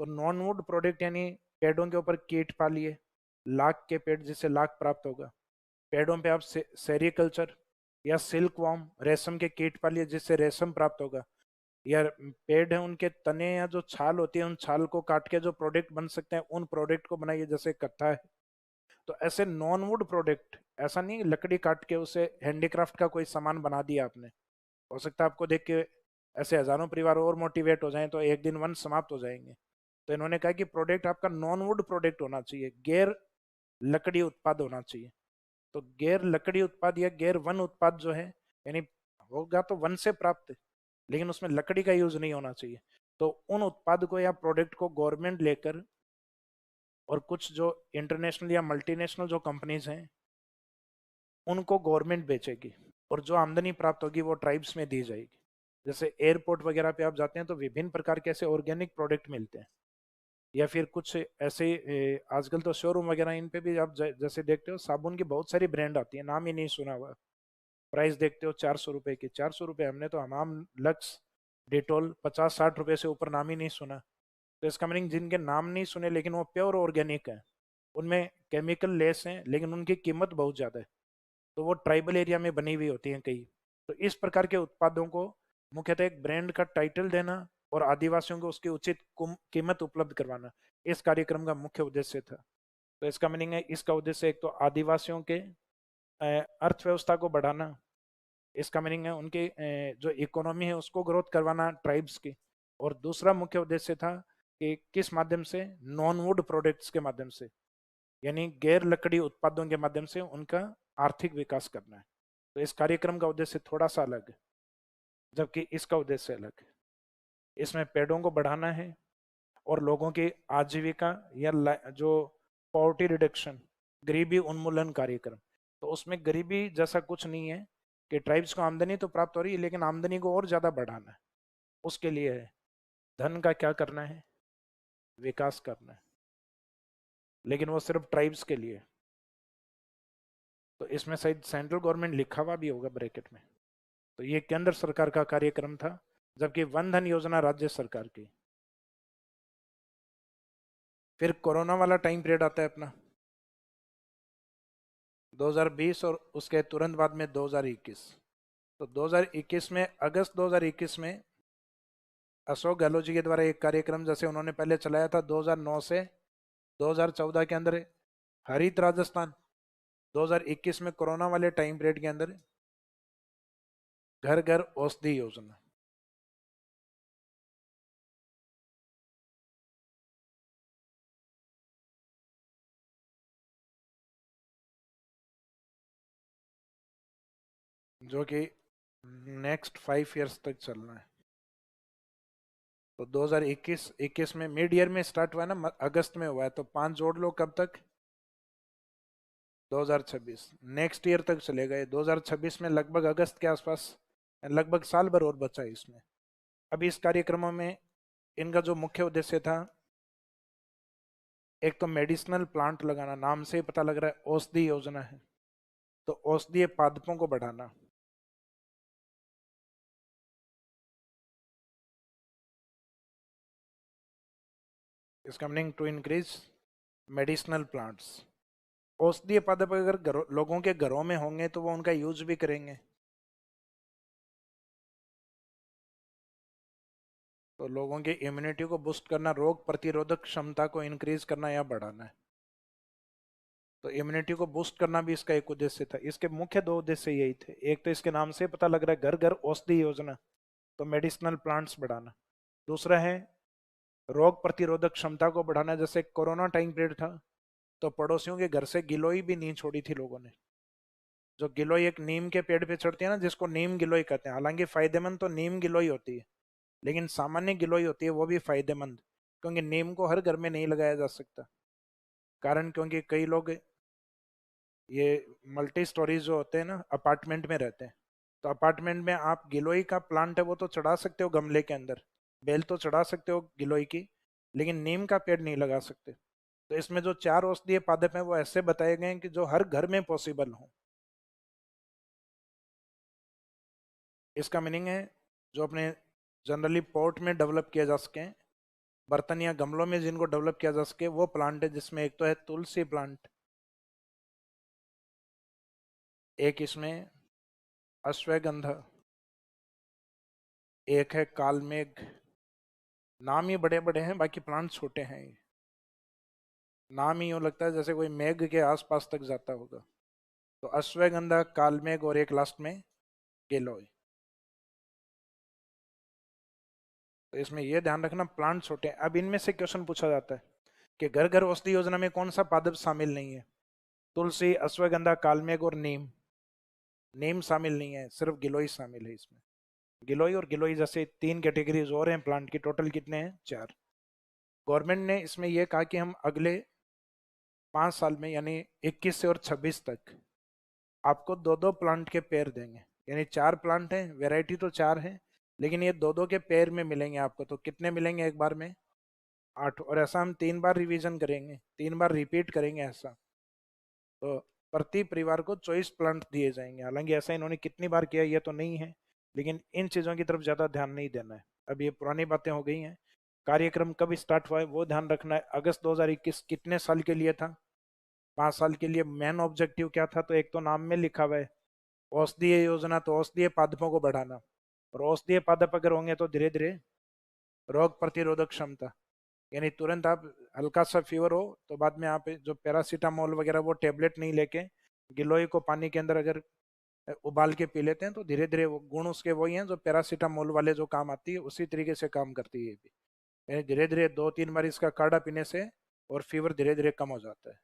Speaker 1: तो नॉन वुड प्रोडक्ट यानी पेड़ों के ऊपर कीट पालिए, लाख के पेड़ जिससे लाख प्राप्त होगा। पेड़ों पे आप सेरिकल्चर या सिल्क वॉर्म, रेशम के कीट पालिए जिससे रेशम प्राप्त होगा। या पेड़ है उनके तने या जो छाल होती है, उन छाल को काट के जो प्रोडक्ट बन सकते हैं उन प्रोडक्ट को बनाइए, जैसे कत्था है। तो ऐसे नॉन वुड प्रोडक्ट, ऐसा नहीं लकड़ी काट के उसे हैंडीक्राफ्ट का कोई सामान बना दिया आपने। हो सकता है आपको देख के ऐसे हजारों परिवार और मोटिवेट हो जाएं तो एक दिन वन समाप्त हो जाएंगे। तो इन्होंने कहा कि प्रोडक्ट आपका नॉन वुड प्रोडक्ट होना चाहिए, गैर लकड़ी उत्पाद होना चाहिए। तो गैर लकड़ी उत्पाद या गैर वन उत्पाद जो है, यानी होगा तो वन से प्राप्त, लेकिन उसमें लकड़ी का यूज नहीं होना चाहिए। तो उन उत्पाद को या प्रोडक्ट को गवर्नमेंट लेकर, और कुछ जो इंटरनेशनल या मल्टीनेशनल जो कंपनीज हैं उनको गवर्नमेंट बेचेगी, और जो आमदनी प्राप्त होगी वो ट्राइब्स में दी जाएगी। जैसे एयरपोर्ट वगैरह पे आप जाते हैं तो विभिन्न प्रकार के ऐसे ऑर्गेनिक प्रोडक्ट मिलते हैं, या फिर कुछ ऐसे आजकल तो शोरूम वगैरह इन पे भी आप जैसे देखते हो साबुन की बहुत सारी ब्रांड आती है, नाम ही नहीं सुना हुआ, प्राइस देखते हो 400 रुपए की, 400 रुपये, हमने तो हमाम, लक्स, डिटोल 50-60 रुपए से ऊपर नाम ही नहीं सुना। तो इसका मीनिंग जिनके नाम नहीं सुने लेकिन वो प्योर ऑर्गेनिक है, उनमें केमिकल लेस हैं लेकिन उनकी कीमत बहुत ज़्यादा है, तो वो ट्राइबल एरिया में बनी हुई होती हैं कई। तो इस प्रकार के उत्पादों को मुख्यतः एक ब्रांड का टाइटल देना और आदिवासियों को उसकी उचित कीमत उपलब्ध करवाना इस कार्यक्रम का मुख्य उद्देश्य था। तो इसका मीनिंग है, इसका उद्देश्य एक तो आदिवासियों के अर्थव्यवस्था को बढ़ाना, इसका मीनिंग है उनकी जो इकोनॉमी है उसको ग्रोथ करवाना ट्राइब्स की, और दूसरा मुख्य उद्देश्य था कि किस माध्यम से, नॉन वुड प्रोडक्ट्स के माध्यम से, यानी गैर लकड़ी उत्पादों के माध्यम से उनका आर्थिक विकास करना है। तो इस कार्यक्रम का उद्देश्य थोड़ा सा अलग है, जबकि इसका उद्देश्य अलग है। इसमें पेड़ों को बढ़ाना है और लोगों की आजीविका या जो पॉवर्टी रिडक्शन, गरीबी उन्मूलन कार्यक्रम। तो उसमें गरीबी जैसा कुछ नहीं है कि ट्राइब्स को आमदनी तो प्राप्त हो रही है लेकिन आमदनी को और ज्यादा बढ़ाना है, उसके लिए है धन का क्या करना है, विकास करना है, लेकिन वो सिर्फ ट्राइब्स के लिए। तो इसमें शायद सेंट्रल गवर्नमेंट लिखा हुआ भी होगा ब्रैकेट में। तो ये केंद्र सरकार का कार्यक्रम था, जबकि वन धन योजना राज्य सरकार की। फिर कोरोना वाला टाइम पीरियड आता है अपना 2020, और उसके तुरंत बाद में 2021। तो 2021 में, अगस्त 2021 में अशोक गहलोत जी के द्वारा एक कार्यक्रम जैसे उन्होंने पहले चलाया था 2009 से 2014 के अंदर, हरित राजस्थान, 2021 में कोरोना वाले टाइम पीरियड के अंदर घर घर औषधि योजना। जो कि नेक्स्ट 5 इयर्स तक चलना है। तो 2021 में मिड ईयर में स्टार्ट हुआ है ना, अगस्त में हुआ है, तो 5 जोड़ लो कब तक, 2026, नेक्स्ट ईयर तक चलेगा ये। 2026 में लगभग अगस्त के आसपास, लगभग साल भर और बचा है इसमें। अभी इस कार्यक्रमों में इनका जो मुख्य उद्देश्य था, एक तो मेडिसिनल प्लांट लगाना, नाम से ही पता लग रहा है औषधि योजना है, तो औषधीय पादपों को बढ़ाना। इसका meaning to increase medicinal plants. औषधीय पादप अगर लोगों के घरों में होंगे तो वो उनका यूज भी करेंगे। तो लोगों की इम्यूनिटी को बूस्ट करना, रोग प्रतिरोधक क्षमता को इंक्रीज करना या बढ़ाना है। तो इम्यूनिटी को बूस्ट करना भी इसका एक उद्देश्य था। इसके मुख्य दो उद्देश्य यही थे, एक तो इसके नाम से पता लग रहा है घर घर औषधि योजना, तो मेडिसिनल प्लांट्स बढ़ाना। दूसरा है रोग प्रतिरोधक क्षमता को बढ़ाना। जैसे कोरोना टाइम पीरियड था तो पड़ोसियों के घर से गिलोय भी नहीं छोड़ी थी लोगों ने। जो गिलोय एक नीम के पेड़ पे चढ़ती है ना, जिसको नीम गिलोय कहते हैं, हालांकि फायदेमंद तो नीम गिलोय होती है, लेकिन सामान्य गिलोय होती है वो भी फायदेमंद, क्योंकि नीम को हर घर में नहीं लगाया जा सकता। कारण क्योंकि कई लोग ये मल्टी स्टोरीज जो होते हैं ना, अपार्टमेंट में रहते हैं, तो अपार्टमेंट में आप गिलोय का प्लांट है वो तो चढ़ा सकते हो गमले के अंदर, बेल तो चढ़ा सकते हो गिलोय की, लेकिन नीम का पेड़ नहीं लगा सकते। तो इसमें जो 4 औषधीय पादप हैं वो ऐसे बताए गए हैं कि जो हर घर में पॉसिबल हो। इसका मीनिंग है जो अपने जनरली पॉट में डेवलप किया जा सके, बर्तन या गमलों में जिनको डेवलप किया जा सके, वो प्लांट है, जिसमें एक तो है तुलसी प्लांट, एक इसमें अश्वगंधा, एक है कालमेघ। नाम ही बड़े बड़े हैं, बाकी प्लांट छोटे हैं। नाम ही यूं लगता है जैसे कोई मेघ के आसपास तक जाता होगा। तो अश्वगंधा, कालमेघ और एक लास्ट में गिलोय। तो इसमें यह ध्यान रखना प्लांट छोटे हैं। अब इनमें से क्वेश्चन पूछा जाता है कि घर घर औषधि योजना में कौन सा पादप शामिल नहीं है? तुलसी, अश्वगंधा, कालमेघ और नीम। नीम शामिल नहीं है, सिर्फ गिलोय शामिल है इसमें। गिलोय और गिलोय जैसे 3 कैटेगरीज और हैं प्लांट की, टोटल कितने हैं? 4। गवर्नमेंट ने इसमें यह कहा कि हम अगले 5 साल में यानी 21 से और 26 तक आपको 2-2 प्लांट के पेड़ देंगे। यानी 4 प्लांट हैं, वेराइटी तो 4 है, लेकिन ये 2-2 के पेड़ में मिलेंगे आपको। तो कितने मिलेंगे एक बार में? 8। और ऐसा हम 3 बार रिवीजन करेंगे, 3 बार रिपीट करेंगे ऐसा। तो प्रति परिवार को 24 प्लांट दिए जाएंगे। हालांकि ऐसा इन्होंने कितनी बार किया ये तो नहीं है, लेकिन इन चीज़ों की तरफ ज़्यादा ध्यान नहीं देना है। अब ये पुरानी बातें हो गई हैं। कार्यक्रम कब स्टार्ट हुआ है वो ध्यान रखना है। अगस्त 2021 कितने साल के लिए था? 5 साल के लिए। मेन ऑब्जेक्टिव क्या था? तो एक तो नाम में लिखा हुआ है औषधीय योजना, तो औषधीय पादपों को बढ़ाना। और औषधीय पादप अगर होंगे तो धीरे धीरे रोग प्रतिरोधक क्षमता, यानी तुरंत आप हल्का सा फीवर हो तो बाद में आप जो पैरासीटामोल वगैरह वो टेबलेट नहीं लेके गिलोय को पानी के अंदर अगर उबाल के पी लेते हैं तो धीरे धीरे वो गुण उसके वही हैं जो पैरासीटामोल वाले जो काम आती है उसी तरीके से काम करती है ये भी। यानी धीरे धीरे 2-3 बार इसका काढ़ा पीने से और फीवर धीरे धीरे कम हो जाता है।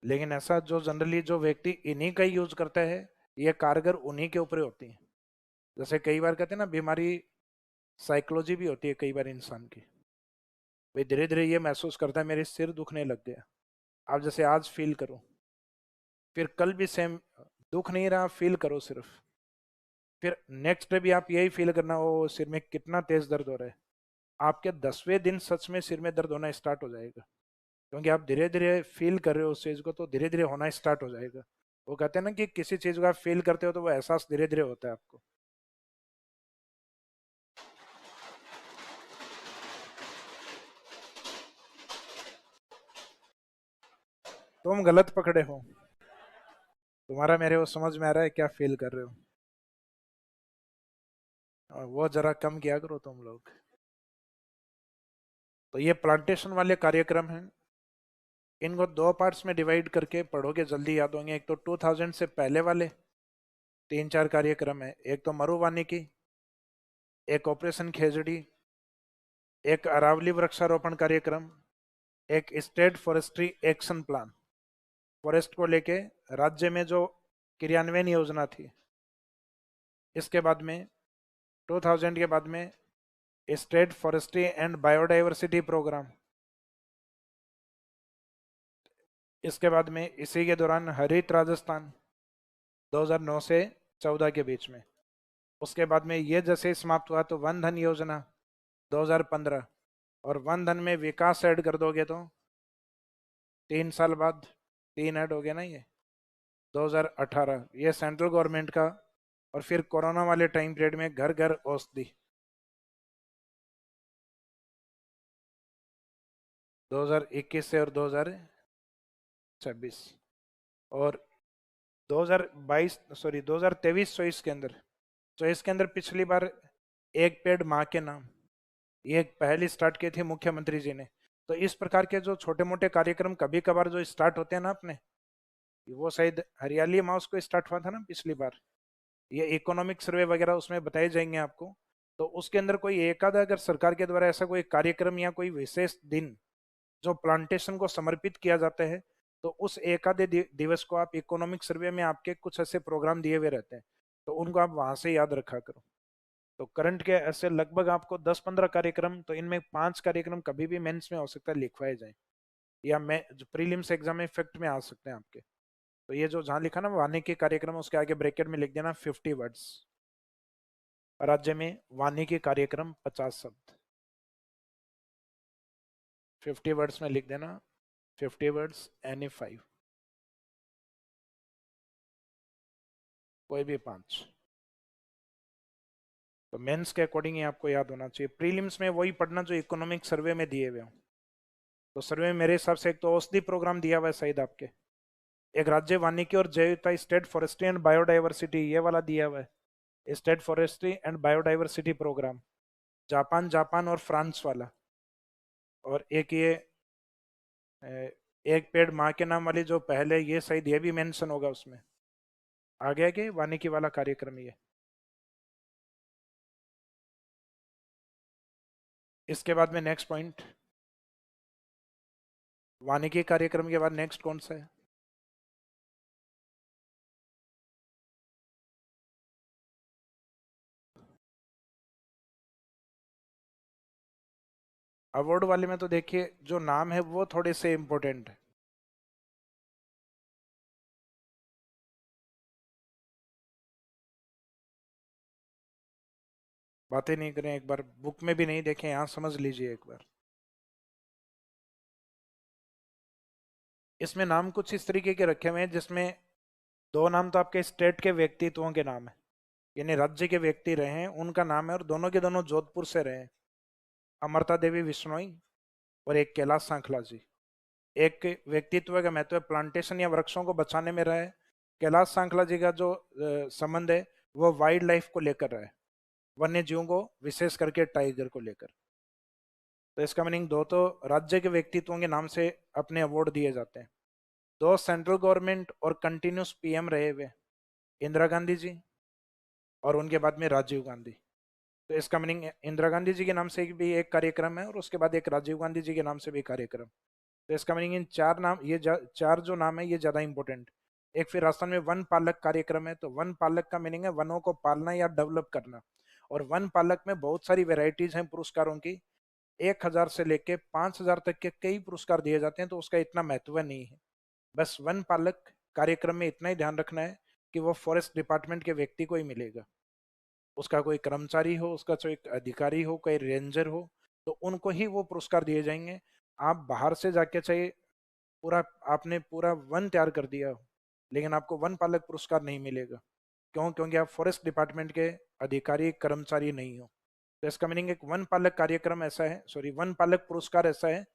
Speaker 1: लेकिन ऐसा जो जनरली जो व्यक्ति इन्हीं का ही यूज करता है, ये कारगर उन्हीं के ऊपर होती है। जैसे कई बार कहते हैं ना बीमारी साइकोलॉजी भी होती है कई बार इंसान की। भाई धीरे धीरे ये महसूस करता है मेरे सिर दुखने लग गया, आप जैसे आज फील करो, फिर कल भी सेम दुख नहीं रहा, फील करो सिर्फ, फिर नेक्स्ट डे भी आप यही फील करना, ओ सिर में कितना तेज दर्द हो रहा है। आपके 10वें दिन सच में सिर में दर्द होना स्टार्ट हो जाएगा, क्योंकि आप धीरे धीरे फील कर रहे हो उस चीज को, तो धीरे धीरे होना स्टार्ट हो जाएगा। वो कहते हैं ना कि किसी चीज को आप फील करते हो तो वो एहसास धीरे धीरे होता है आपको। तुम गलत पकड़े हो, तुम्हारा मेरे को समझ में आ रहा है क्या फील कर रहे हो। और वो जरा कम किया करो तुम लोग। तो ये प्लांटेशन वाले कार्यक्रम हैं, इनको 2 पार्ट्स में डिवाइड करके पढ़ोगे जल्दी याद होंगे। एक तो 2000 से पहले वाले 3-4 कार्यक्रम है, एक तो मरुवानी की, एक ऑपरेशन खेजड़ी, एक अरावली वृक्षारोपण कार्यक्रम, एक state forestry action plan, forest को लेके राज्य में जो क्रियान्वयन योजना थी। इसके बाद में 2000 के बाद में state forestry and biodiversity programme. इसके बाद में इसी के दौरान हरित राजस्थान 2009 से 14 के बीच में। उसके बाद में ये जैसे समाप्त हुआ तो वन धन योजना 2015, और वन धन में विकास ऐड कर दोगे तो 3 साल बाद 3 ऐड हो गया ना ये 2018, ये सेंट्रल गवर्नमेंट का। और फिर कोरोना वाले टाइम पीरियड में घर घर औषधि 2021 से और 2026, और 2022 सॉरी 2023-24 के अंदर, तो इसके अंदर पिछली बार एक पेड़ माँ के नाम, ये एक पहल स्टार्ट की थी मुख्यमंत्री जी ने। तो इस प्रकार के जो छोटे मोटे कार्यक्रम कभी कभार जो स्टार्ट होते हैं ना अपने, वो शायद हरियाली माउस को स्टार्ट हुआ था ना पिछली बार, ये इकोनॉमिक सर्वे वगैरह उसमें बताए जाएंगे आपको। तो उसके अंदर कोई एक आधा अगर सरकार के द्वारा ऐसा कोई कार्यक्रम या कोई विशेष दिन जो प्लांटेशन को समर्पित किया जाता है, तो उस एक आधे दिवस को आप इकोनॉमिक सर्वे में आपके कुछ ऐसे प्रोग्राम दिए हुए रहते हैं, तो उनको आप वहां से याद रखा करो। तो करंट के ऐसे लगभग आपको 10-15 कार्यक्रम, तो इनमें 5 कार्यक्रम कभी भी मेंस में हो सकता है लिखवाए जाए, या मैं जो प्रीलिम्स एग्जाम में इफेक्ट में आ सकते हैं आपके। तो ये जो जहां लिखा ना वानिकी कार्यक्रम, उसके आगे ब्रैकेट में लिख देना 50 वर्ड्स, राज्य में वानिकी कार्यक्रम 50 शब्द। 50 वर्ड्स में लिख देना, 50 वर्ड्स एनी 5, कोई भी 5। तो मेंस के अकॉर्डिंग ही आपको याद होना चाहिए। प्रीलिम्स में वही पढ़ना जो इकोनॉमिक सर्वे में दिए हुए हों। तो सर्वे में मेरे हिसाब से एक तो औषधि प्रोग्राम दिया हुआ है शायद आपके, एक राज्य वानिकी और जैविकता स्टेट फॉरेस्ट्री एंड बायोडाइवर्सिटी ये वाला दिया हुआ है, state forestry and biodiversity programme, Japan Japan और फ्रांस वाला। और एक ये एक पेड़ माँ के नाम वाली जो पहले, ये शायद ये भी मेंशन होगा उसमें। आ गया कि वानिकी वाला कार्यक्रम ये। इसके बाद में नेक्स्ट पॉइंट, वानिकी कार्यक्रम के बाद नेक्स्ट कौन सा है? अवार्ड वाले में तो देखिए जो नाम है वो थोड़े से इंपॉर्टेंट है। बातें नहीं करें, एक बार बुक में भी नहीं देखें, यहाँ समझ लीजिए एक बार। इसमें नाम कुछ इस तरीके के रखे हुए हैं जिसमें दो नाम तो आपके स्टेट के व्यक्तित्वों के नाम है, यानी राज्य के व्यक्ति रहे हैं उनका नाम है, और दोनों के दोनों जोधपुर से रहे हैं। अमृता देवी बिश्नोई और एक कैलाश सांखला जी। एक व्यक्तित्व का महत्व प्लांटेशन या वृक्षों को बचाने में रहा है। कैलाश सांखला जी का जो संबंध है वो वाइल्ड लाइफ को लेकर रहा है, वन्य जीवों को, विशेष करके टाइगर को लेकर। तो इसका मीनिंग दो तो राज्य के व्यक्तित्वों के नाम से अपने अवार्ड दिए जाते हैं। दो सेंट्रल गवर्नमेंट और कंटिन्यूस पीएम रहे हुए, इंदिरा गांधी जी और उनके बाद में राजीव गांधी। तो इसका मीनिंग इंदिरा गांधी जी के नाम से भी एक कार्यक्रम है और उसके बाद एक राजीव गांधी जी के नाम से भी कार्यक्रम। तो इसका मीनिंग इन चार नाम, ये चार जो नाम है ये ज्यादा इंपॉर्टेंट। एक फिर राजस्थान में वन पालक कार्यक्रम है, तो वन पालक का मीनिंग है वनों को पालना या डेवलप करना। और वन पालक में बहुत सारी वेराइटीज हैं पुरस्कारों की, 1,000 से लेके 5,000 तक के कई पुरस्कार दिए जाते हैं, तो उसका इतना महत्व नहीं है। बस वन पालक कार्यक्रम में इतना ही ध्यान रखना है कि वो फॉरेस्ट डिपार्टमेंट के व्यक्ति को ही मिलेगा, उसका कोई कर्मचारी हो, उसका कोई अधिकारी हो, कोई रेंजर हो, तो उनको ही वो पुरस्कार दिए जाएंगे। आप बाहर से जाके चाहिए पूरा, आपने पूरा वन तैयार कर दिया हो, लेकिन आपको वन पालक पुरस्कार नहीं मिलेगा। क्यों? क्योंकि आप फॉरेस्ट डिपार्टमेंट के अधिकारी कर्मचारी नहीं हो। तो इसका मीनिंग एक वन पालक कार्यक्रम ऐसा है, सॉरी, वन पालक पुरस्कार ऐसा है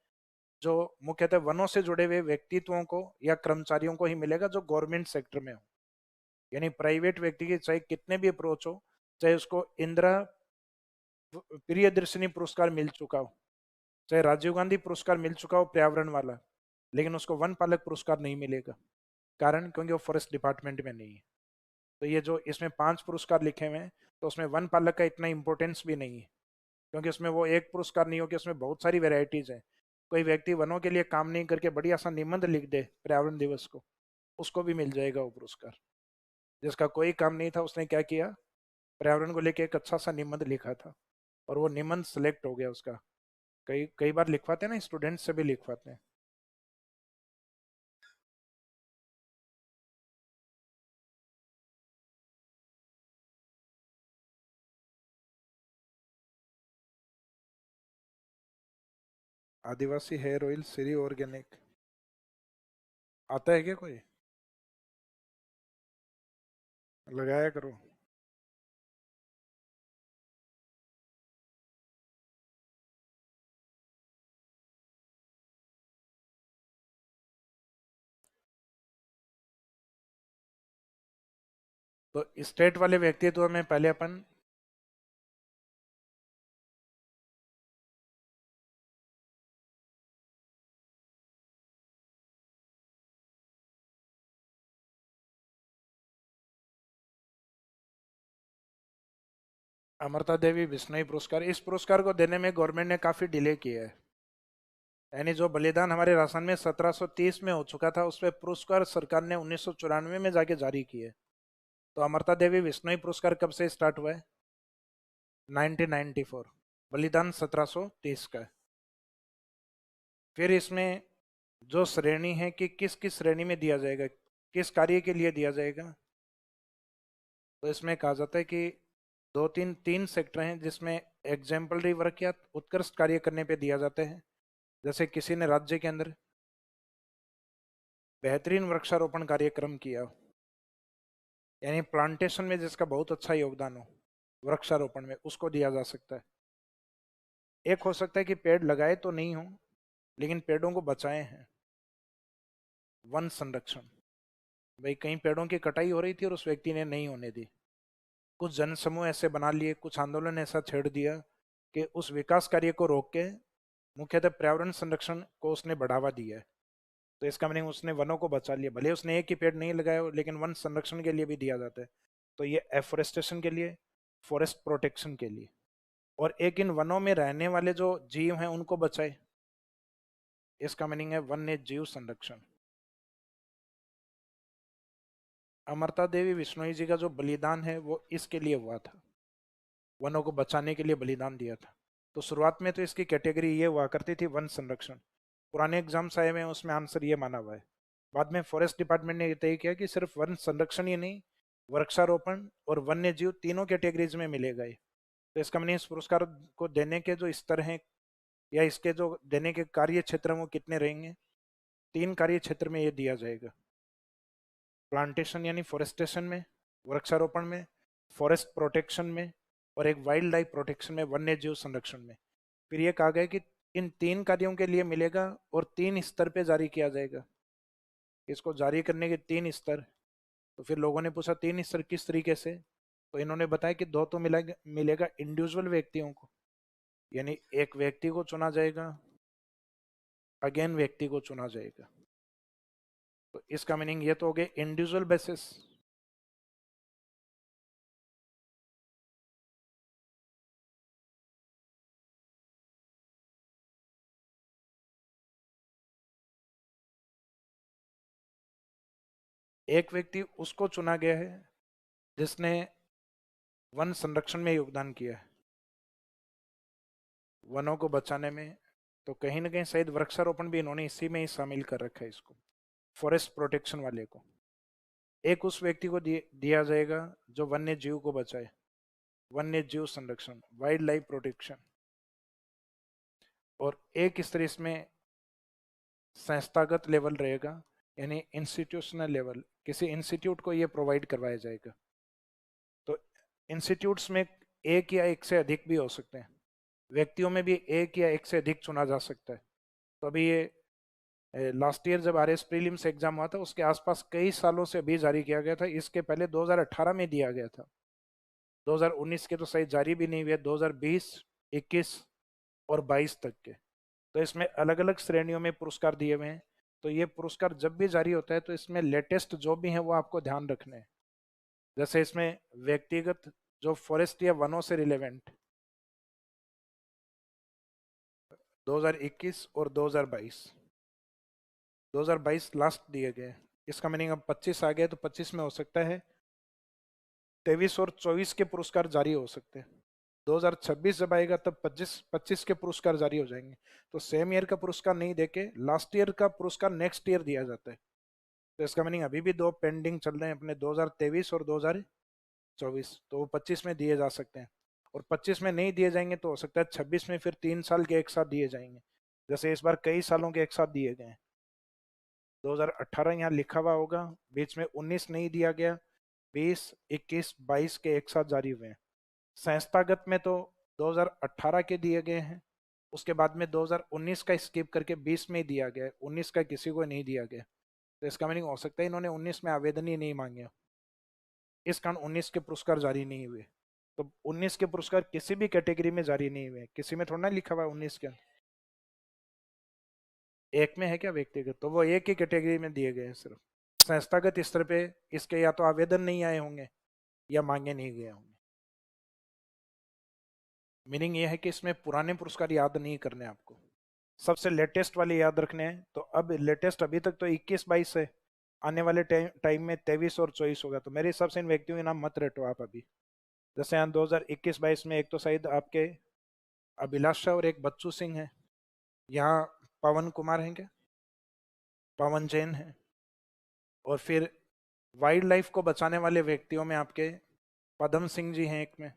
Speaker 1: जो मुख्यतः वनों से जुड़े हुए व्यक्तित्वों को या कर्मचारियों को ही मिलेगा जो गवर्नमेंट सेक्टर में हो। यानी प्राइवेट व्यक्ति की चाहे कितने भी अप्रोच हो, चाहे उसको इंदिरा प्रियदर्शनी पुरस्कार मिल चुका हो, चाहे राजीव गांधी पुरस्कार मिल चुका हो पर्यावरण वाला, लेकिन उसको वन पालक पुरस्कार नहीं मिलेगा। कारण? क्योंकि वो फॉरेस्ट डिपार्टमेंट में नहीं है। तो ये जो इसमें 5 पुरस्कार लिखे हुए हैं, तो उसमें वन पालक का इतना इंपॉर्टेंस भी नहीं है, क्योंकि उसमें वो एक पुरस्कार नहीं हो कि उसमें बहुत सारी वेराइटीज है। कोई व्यक्ति वनों के लिए काम नहीं करके बढ़िया सा निबंध लिख दे पर्यावरण दिवस को, उसको भी मिल जाएगा वो पुरस्कार। जिसका कोई काम नहीं था, उसने क्या किया, पर्यावरण को लेके एक अच्छा सा निबंध लिखा था और वो निबंध सेलेक्ट हो गया उसका। कई कई बार लिखवाते हैं ना, स्टूडेंट से भी लिखवाते हैं। आदिवासी हेयर ऑयल श्री ऑर्गेनिक, आता है क्या कोई? लगाया करो। तो स्टेट वाले व्यक्तित्व में पहले अपन, अमृता देवी बिश्नोई पुरस्कार, इस पुरस्कार को देने में गवर्नमेंट ने काफी डिले किया है। यानी जो बलिदान हमारे राजस्थान में 1730 में हो चुका था, उस पर पुरस्कार सरकार ने 1994 में जाके जारी किए। तो अमृता देवी बिश्नोई पुरस्कार कब से स्टार्ट हुआ है? 1994, बलिदान 1730 का है। फिर इसमें जो श्रेणी है कि किस किस श्रेणी में दिया जाएगा, किस कार्य के लिए दिया जाएगा, तो इसमें कहा जाता है कि दो तीन तीन सेक्टर हैं जिसमें एग्जाम्पलरी वर्क या उत्कृष्ट कार्य करने पे दिया जाता है। जैसे किसी ने राज्य के अंदर बेहतरीन वृक्षारोपण कार्यक्रम किया, यानी प्लांटेशन में जिसका बहुत अच्छा योगदान हो वृक्षारोपण में, उसको दिया जा सकता है। एक हो सकता है कि पेड़ लगाए तो नहीं हो लेकिन पेड़ों को बचाए हैं, वन संरक्षण। भाई कहीं पेड़ों की कटाई हो रही थी और उस व्यक्ति ने नहीं होने दी, कुछ जनसमूह ऐसे बना लिए, कुछ आंदोलन ऐसा छेड़ दिया कि उस विकास कार्य को रोक के मुख्यतः पर्यावरण संरक्षण को उसने बढ़ावा दिया है। तो इसका मीनिंग उसने वनों को बचा लिया, भले उसने एक ही पेड़ नहीं लगाया हो लेकिन वन संरक्षण के लिए भी दिया जाता है। तो ये एफोरेस्टेशन के लिए, फॉरेस्ट प्रोटेक्शन के लिए, और एक इन वनों में रहने वाले जो जीव हैं उनको बचाए, इसका मीनिंग है वन्य जीव संरक्षण। अमरता देवी बिश्नोई जी का जो बलिदान है वो इसके लिए हुआ था, वनों को बचाने के लिए बलिदान दिया था। तो शुरुआत में तो इसकी कैटेगरी ये हुआ करती थी वन संरक्षण, पुराने एग्जाम्स आए हुए हैं उसमें आंसर ये माना हुआ है। बाद में फॉरेस्ट डिपार्टमेंट ने तय किया कि सिर्फ वन संरक्षण ही नहीं, वृक्षारोपण और वन्य जीव तीनों कैटेगरीज में मिलेगा ये। तो इसका मीनिंग इस पुरस्कार को देने के जो स्तर हैं या इसके जो देने के कार्य क्षेत्र हैं वो कितने रहेंगे, 3 कार्य क्षेत्र में ये दिया जाएगा। प्लांटेशन यानी फॉरेस्टेशन में, वृक्षारोपण में, फॉरेस्ट प्रोटेक्शन में, और एक वाइल्ड लाइफ प्रोटेक्शन में, वन्य जीव संरक्षण में। फिर ये कहा गया कि इन 3 कार्यों के लिए मिलेगा और 3 स्तर पे जारी किया जाएगा। इसको जारी करने के 3 स्तर। तो फिर लोगों ने पूछा 3 स्तर किस तरीके से, तो इन्होंने बताया कि 2 तो मिलेगा इंडिविजुअल व्यक्तियों को, यानी एक व्यक्ति को चुना जाएगा, अगेन व्यक्ति को चुना जाएगा। तो इसका मीनिंग ये तो हो गया इंडिविजुअल बेसिस। एक व्यक्ति उसको चुना गया है जिसने वन संरक्षण में योगदान किया है, वनों को बचाने में। तो कहीं ना कहीं शायद वृक्षारोपण भी इन्होंने इसी में ही शामिल कर रखा है इसको, फॉरेस्ट प्रोटेक्शन वाले को। एक उस व्यक्ति को दिया जाएगा जो वन्य जीव को बचाए, वन्य जीव संरक्षण, वाइल्ड लाइफ प्रोटेक्शन। और एक स्तर इसमें संस्थागत लेवल रहेगा, यानी इंस्टीट्यूशनल लेवल, किसी इंस्टीट्यूट को ये प्रोवाइड करवाया जाएगा। तो इंस्टीट्यूट्स में एक या एक से अधिक भी हो सकते हैं, व्यक्तियों में भी एक या एक से अधिक चुना जा सकता है। तो अभी ये लास्ट ईयर जब आरएस प्रीलिम्स एग्जाम हुआ था उसके आसपास कई सालों से अभी जारी किया गया था, इसके पहले 2018 में दिया गया था, 2019 के तो सही जारी भी नहीं हुए, 2020, 21 और 22 तक के। तो इसमें अलग अलग श्रेणियों में पुरस्कार दिए हुए हैं। तो ये पुरस्कार जब भी जारी होता है तो इसमें लेटेस्ट जो भी है वो आपको ध्यान रखने हैं। जैसे इसमें व्यक्तिगत जो फॉरेस्ट या वनों से रिलेवेंट 2021 और 2022, 2022 लास्ट दिए गए। इसका मीनिंग अब 25 आ गए तो 25 में हो सकता है 23 और 24 के पुरस्कार जारी हो सकते हैं। 2026 जब आएगा तब 25 के पुरस्कार जारी हो जाएंगे। तो सेम ईयर का पुरस्कार नहीं देके लास्ट ईयर का पुरस्कार नेक्स्ट ईयर दिया जाता है। तो इसका मीनिंग अभी भी 2 पेंडिंग चल रहे हैं अपने, 2023 और 2024, तो वो 25 में दिए जा सकते हैं। और 25 में नहीं दिए जाएंगे तो हो सकता है 26 में फिर 3 साल के एक साथ दिए जाएंगे, जैसे इस बार कई सालों के एक साथ दिए गए हैं। 2018 यहाँ लिखा हुआ होगा, बीच में 19 नहीं दिया गया, 20, 21, 22 के एक साथ जारी हुए हैं। संस्थागत में तो 2018 के दिए गए हैं, उसके बाद में 2019 का स्किप करके 20 में ही दिया गया है, 19 का किसी को नहीं दिया गया। तो इसका मीनिंग हो सकता है इन्होंने 19 में आवेदन ही नहीं मांगे, इस कारण 19 के पुरस्कार जारी नहीं हुए। तो 19 के पुरस्कार किसी भी कैटेगरी में जारी नहीं हुए, किसी में थोड़ा ना लिखा हुआ 19 के, एक में है क्या व्यक्तिगत, तो वो एक ही कैटेगरी में दिए गए हैं सिर्फ। संस्थागत स्तर पे इसके या तो आवेदन नहीं आए होंगे या मांगे नहीं गए होंगे। मीनिंग ये है कि इसमें पुराने पुरस्कार याद नहीं करने आपको, सबसे लेटेस्ट वाले याद रखने हैं। तो अब लेटेस्ट अभी तक तो 21-22 है, आने वाले टाइम में 23 और 24 होगा। तो मेरे हिसाब से इन व्यक्तियों के नाम मत रटो आप अभी। जैसे यहाँ 2021-22 में एक तो शायद आपके अभिलाषा और एक बच्चू सिंह है, यहाँ पवन कुमार हैं क्या, पवन जैन है। और फिर वाइल्ड लाइफ को बचाने वाले व्यक्तियों में आपके पदम सिंह जी हैं एक में,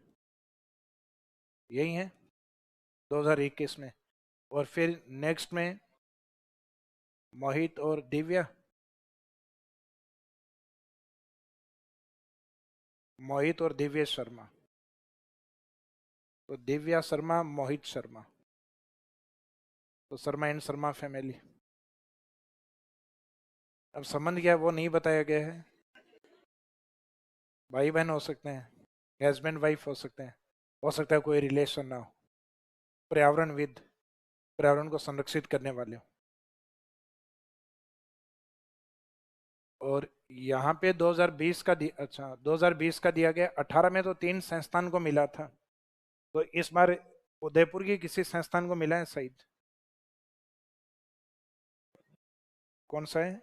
Speaker 1: यही है 2021 में। और फिर नेक्स्ट में मोहित और दिव्या, मोहित और दिव्य शर्मा, तो दिव्या शर्मा, मोहित शर्मा, तो शर्मा एंड शर्मा फैमिली। अब संबंध क्या है वो नहीं बताया गया है। भाई बहन हो सकते हैं, हस्बैंड वाइफ हो सकते हैं, हो सकता है कोई रिलेशन ना हो, पर्यावरणविद, पर्यावरण को संरक्षित करने वाले हो। और यहाँ पे 2020 का अच्छा 2020 का दिया गया, 18 में तो 3 संस्थान को मिला था, तो इस बार उदयपुर की किसी संस्थान को मिला है शायद। कौन सा है?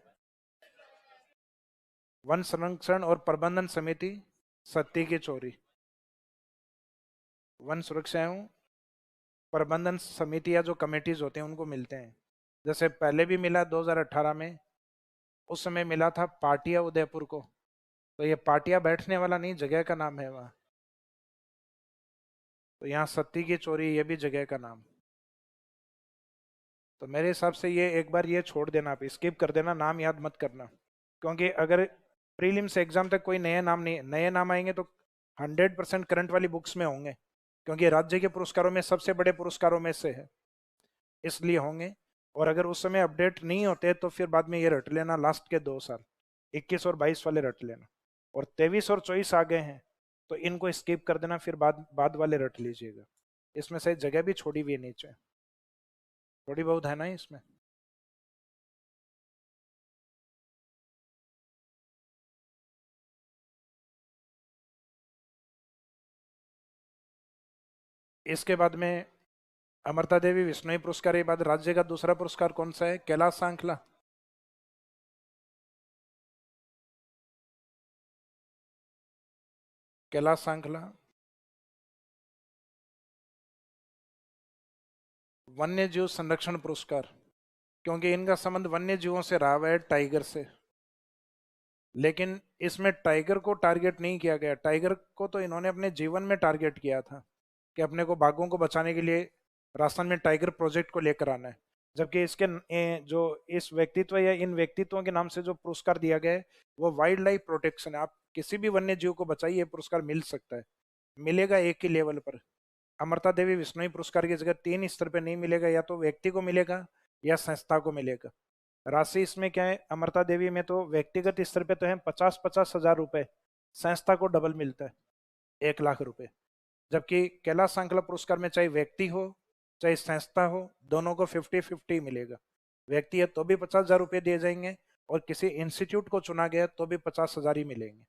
Speaker 1: वन संरक्षण और प्रबंधन समिति सत्ती की चोरी, वन सुरक्षा एवं प्रबंधन समिति या जो कमेटीज होते हैं उनको मिलते हैं। जैसे पहले भी मिला 2018 में, उस समय मिला था पाटिया उदयपुर को, तो ये पाटिया बैठने वाला नहीं, जगह का नाम है वहाँ। तो यहाँ सत्ती की चोरी ये भी जगह का नाम। तो मेरे हिसाब से ये एक बार ये छोड़ देना, आप स्किप कर देना, नाम याद मत करना, क्योंकि अगर प्रीलिम्स एग्जाम तक कोई नए नाम नहीं, नए नाम आएंगे तो 100% करंट वाली बुक्स में होंगे, क्योंकि राज्य के पुरस्कारों में सबसे बड़े पुरस्कारों में से है, इसलिए होंगे। और अगर उस समय अपडेट नहीं होते तो फिर बाद में ये रट लेना, लास्ट के 2 साल 21 और 22 वाले रट लेना, और 23 और 24 आ गए हैं तो इनको स्किप कर देना, फिर बाद बाद वाले रट लीजिएगा। इसमें से जगह भी छोड़ी हुई है नीचे, थोड़ी बहुत है ना इसमें। इसके बाद में अमृता देवी विश्नोई पुरस्कार के बाद राज्य का दूसरा पुरस्कार कौन सा है? कैलाश सांखला। कैलाश सांखला वन्य जीव संरक्षण पुरस्कार, क्योंकि इनका संबंध वन्य जीवों से रहा हुआ है, टाइगर से। लेकिन इसमें टाइगर को टारगेट नहीं किया गया, टाइगर को तो इन्होंने अपने जीवन में टारगेट किया था कि अपने को बाघों को बचाने के लिए राजस्थान में टाइगर प्रोजेक्ट को लेकर आना है। जबकि इसके जो इस व्यक्तित्व या इन व्यक्तित्वों के नाम से जो पुरस्कार दिया गया है वो वाइल्ड लाइफ प्रोटेक्शन है। आप किसी भी वन्य जीव को बचाइए, पुरस्कार मिल सकता है, मिलेगा एक ही लेवल पर। अमृता देवी विश्नोई पुरस्कार की जगह 3 स्तर पे नहीं मिलेगा, या तो व्यक्ति को मिलेगा या संस्था को मिलेगा। राशि इसमें क्या है, अमृता देवी में तो व्यक्तिगत स्तर पे तो है 50-50 हज़ार रुपए, संस्था को डबल मिलता है 1 लाख रुपए। जबकि कैलाश सांकला पुरस्कार में चाहे व्यक्ति हो चाहे संस्था हो, दोनों को 50-50 मिलेगा। व्यक्ति है तो भी 50 हज़ार रुपये दिए जाएंगे, और किसी इंस्टीट्यूट को चुना गया तो भी 50 हज़ार ही मिलेंगे।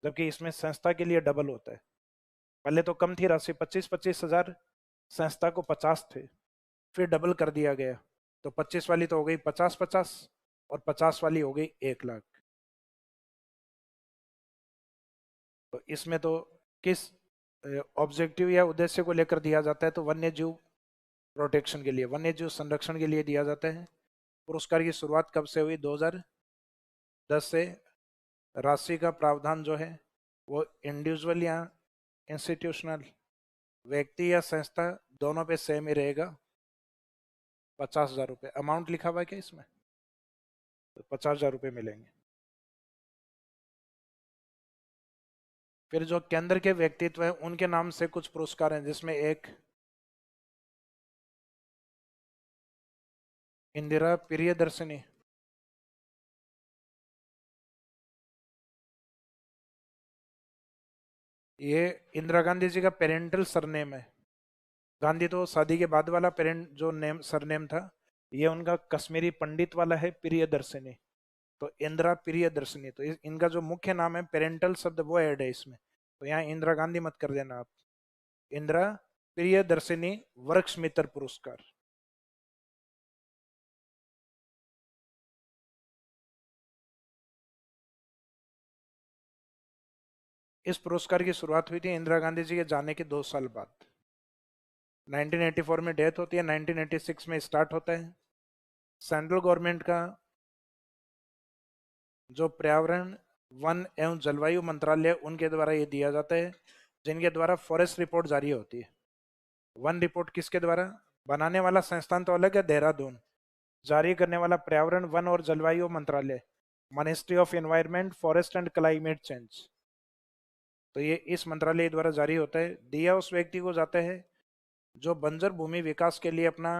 Speaker 1: जबकि इसमें संस्था के लिए डबल होता है। पहले तो कम थी राशि, 25-25 हज़ार, संस्था को 50 थे, फिर डबल कर दिया गया, तो 25 वाली तो हो गई 50-50, और 50 वाली हो गई 1 लाख। तो इसमें तो किस ऑब्जेक्टिव या उद्देश्य को लेकर दिया जाता है, तो वन्य जीव प्रोटेक्शन के लिए, वन्य जीव संरक्षण के लिए दिया जाता है। पुरस्कार की शुरुआत कब से हुई? 2010 से। राशि का प्रावधान जो है वो इंडिविजुअल या इंस्टीट्यूशनल, व्यक्ति या संस्था, दोनों पे सेम ही रहेगा, 50 हज़ार रुपये। अमाउंट लिखा हुआ है क्या इसमें? तो 50 हज़ार रुपये मिलेंगे। फिर जो केंद्र के व्यक्तित्व हैं उनके नाम से कुछ पुरस्कार हैं, जिसमें एक इंदिरा प्रियदर्शनी, ये इंदिरा गांधी जी का पेरेंटल सरनेम है। गांधी तो शादी के बाद वाला पेरेंट जो नेम सरनेम था, ये उनका कश्मीरी पंडित वाला है प्रियदर्शनी। तो इंदिरा प्रियदर्शनी, तो इनका जो मुख्य नाम है, पेरेंटल शब्द वो ऐड है इसमें, तो यहाँ इंदिरा गांधी मत कर देना आप। इंदिरा प्रियदर्शनी वर्क्स मित्र पुरस्कार। इस पुरस्कार की शुरुआत हुई थी इंदिरा गांधी जी के जाने के 2 साल बाद। 1984 में डेथ होती है, 1986 में स्टार्ट होता है। सेंट्रल गवर्नमेंट का जो पर्यावरण, वन एवं जलवायु मंत्रालय, उनके द्वारा ये दिया जाता है, जिनके द्वारा फॉरेस्ट रिपोर्ट जारी होती है। वन रिपोर्ट किसके द्वारा? बनाने वाला संस्थान तो अलग है, देहरादून। जारी करने वाला पर्यावरण वन और जलवायु मंत्रालय, ministry of environment forest and climate change. तो ये इस मंत्रालय द्वारा जारी होता है। दिया उस व्यक्ति को जाता है जो बंजर भूमि विकास के लिए अपना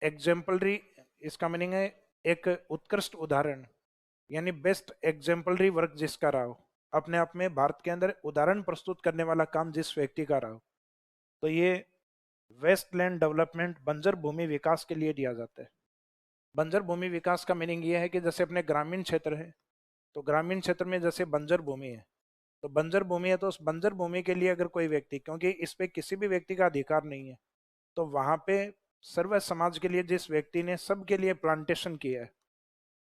Speaker 1: एग्जाम्पलरी, इसका मीनिंग है एक उत्कृष्ट उदाहरण, यानी बेस्ट एग्जाम्पलरी वर्क जिसका रहा हो, अपने आप में भारत के अंदर उदाहरण प्रस्तुत करने वाला काम जिस व्यक्ति का रहा हो, तो ये वेस्टलैंड डेवलपमेंट बंजर भूमि विकास के लिए दिया जाता है। बंजर भूमि विकास का मीनिंग ये है कि जैसे अपने ग्रामीण क्षेत्र है, तो ग्रामीण क्षेत्र में जैसे बंजर भूमि है, तो बंजर भूमि है तो उस बंजर भूमि के लिए अगर कोई व्यक्ति, क्योंकि इस पे किसी भी व्यक्ति का अधिकार नहीं है, तो वहां पे सर्व समाज के लिए जिस व्यक्ति ने सबके लिए प्लांटेशन किया है,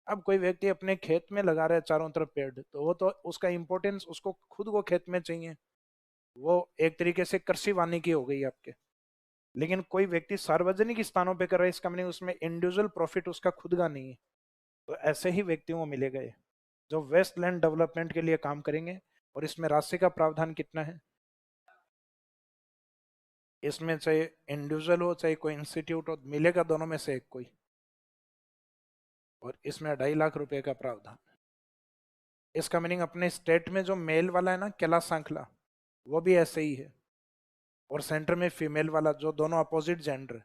Speaker 1: अब कोई व्यक्ति अपने खेत में लगा रहा है चारों तरफ पेड़, तो वो तो उसका इंपॉर्टेंस उसको खुद को खेत में चाहिए, वो एक तरीके से कृषि वानिकी हो गई आपके। लेकिन कोई व्यक्ति सार्वजनिक स्थानों पे कर रहा है, इसका मतलब उसमें इंडिविजुअल प्रॉफिट उसका खुद का नहीं है, तो ऐसे ही व्यक्तियों को मिलेगा ये, जो वेस्टलैंड डेवलपमेंट के लिए काम करेंगे। और इसमें राशि का प्रावधान कितना है, इसमें चाहे इंडिविजुअल हो चाहे कोई इंस्टीट्यूट हो, मिलेगा दोनों में से एक कोई, और इसमें 2.5 लाख रुपए का प्रावधान। इसका मीनिंग अपने स्टेट में जो मेल वाला है ना कैलाश सांखला, वो भी ऐसे ही है, और सेंटर में फीमेल वाला, जो दोनों अपोजिट जेंडर,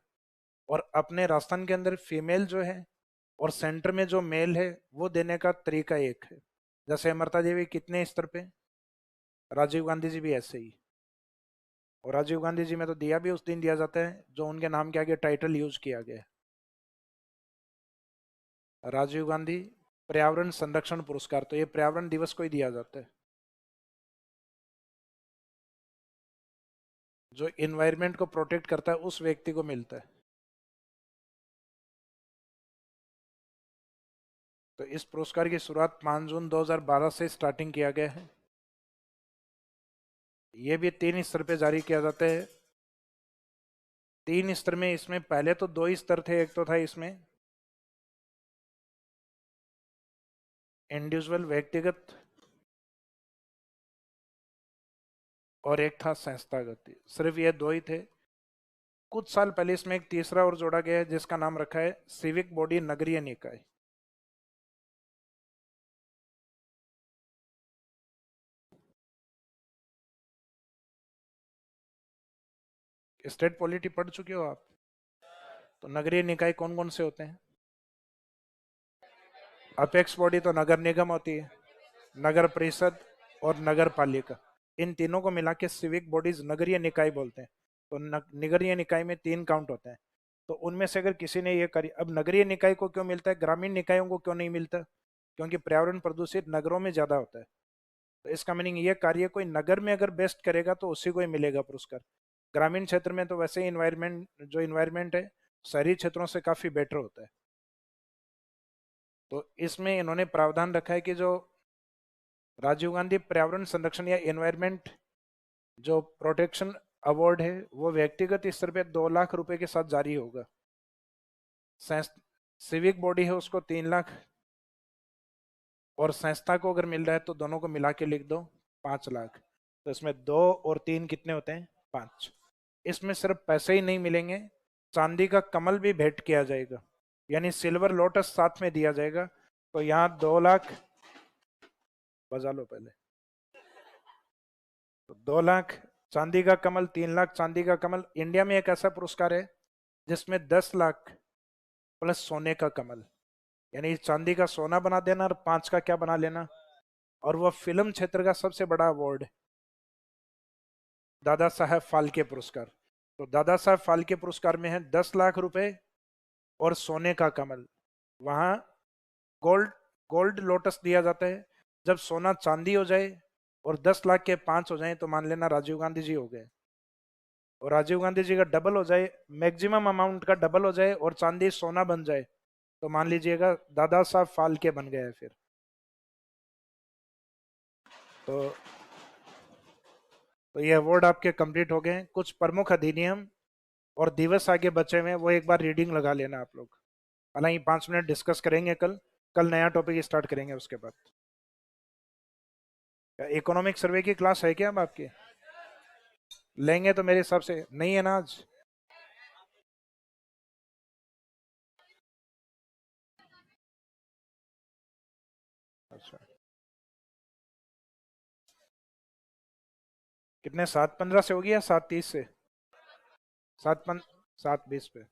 Speaker 1: और अपने राजस्थान के अंदर फीमेल जो है और सेंटर में जो मेल है, वो देने का तरीका एक है। जैसे अमृता देवी कितने स्तर पे, राजीव गांधी जी भी ऐसे ही। और राजीव गांधी जी में तो दिया भी उस दिन दिया जाता है जो उनके नाम के आगे टाइटल यूज किया गया है, राजीव गांधी पर्यावरण संरक्षण पुरस्कार, तो ये पर्यावरण दिवस को ही दिया जाता है। जो इन्वायरमेंट को प्रोटेक्ट करता है उस व्यक्ति को मिलता है। तो इस पुरस्कार की शुरुआत 5 जून 2012 से स्टार्टिंग किया गया है। ये भी 3 स्तर पे जारी किया जाता है। 3 स्तर में, इसमें पहले तो 2 स्तर थे, एक तो था इसमें इंडिविजुअल व्यक्तिगत, और एक था संस्थागत, सिर्फ ये 2 ही थे। कुछ साल पहले इसमें एक तीसरा और जोड़ा गया है जिसका नाम रखा है सिविक बॉडी नगरीय निकाय। स्टेट पॉलिटी पढ़ चुके हो आप? तो नगरीय निकाय कौन कौन से होते हैं? अपेक्स बॉडी तो नगर निगम होती है, नगर परिषद और नगर पालिका, इन तीनों को मिला के सिविक बॉडीज नगरीय निकाय बोलते हैं। तो नगरीय निकाय में 3 काउंट होते हैं। तो उनमें से अगर किसी ने ये करी, अब नगरीय निकाय को क्यों मिलता है, ग्रामीण निकायों को क्यों नहीं मिलता? क्योंकि पर्यावरण प्रदूषित नगरों में ज्यादा होता है। तो इसका मीनिंग ये कार्य कोई नगर में अगर बेस्ट करेगा तो उसी को ही मिलेगा पुरस्कार। ग्रामीण क्षेत्र में तो वैसे ही इन्वायरमेंट है शहरी क्षेत्रों से काफी बेटर होता है। तो इसमें इन्होंने प्रावधान रखा है कि जो राजीव गांधी पर्यावरण संरक्षण या एनवायरमेंट जो प्रोटेक्शन अवार्ड है, वो व्यक्तिगत स्तर पे 2 लाख रुपए के साथ जारी होगा। सिविक बॉडी है उसको 3 लाख, और संस्था को अगर मिल रहा है तो दोनों को मिला के लिख दो 5 लाख। तो इसमें 2 और 3 कितने होते हैं? 5। इसमें सिर्फ पैसे ही नहीं मिलेंगे, चांदी का कमल भी भेंट किया जाएगा, यानी सिल्वर लोटस साथ में दिया जाएगा। तो यहाँ 2 लाख, बजा लो पहले, तो 2 लाख चांदी का कमल, 3 लाख चांदी का कमल। इंडिया में एक ऐसा पुरस्कार है जिसमें 10 लाख प्लस सोने का कमल, यानी चांदी का सोना बना देना और 5 का क्या बना लेना। और वह फिल्म क्षेत्र का सबसे बड़ा अवार्ड है, दादा साहब फाल्के पुरस्कार। तो दादा साहब फाल्के पुरस्कार में है 10 लाख रुपए और सोने का कमल। वहां गोल्ड गोल्ड लोटस दिया जाता है। जब सोना चांदी हो जाए और 10 लाख के 5 हो जाए तो मान लेना राजीव गांधी जी हो गए। और राजीव गांधी जी का डबल हो जाए, मैक्सिमम अमाउंट का डबल हो जाए और चांदी सोना बन जाए, तो मान लीजिएगा दादा साहब फाल्के बन गए फिर। तो तो ये अवार्ड आपके कंप्लीट हो गए हैं। कुछ प्रमुख अधिनियम और दिवस आगे बचे हुए हैं, वो एक बार रीडिंग लगा लेना आप लोग। हालांकि 5 मिनट डिस्कस करेंगे कल, कल नया टॉपिक स्टार्ट करेंगे उसके बाद। इकोनॉमिक सर्वे की क्लास है क्या अब आपकी? लेंगे तो मेरे हिसाब से नहीं है ना आज? अच्छा, कितने, 7:15 से होगी या 7:30 से? 7:20 पे?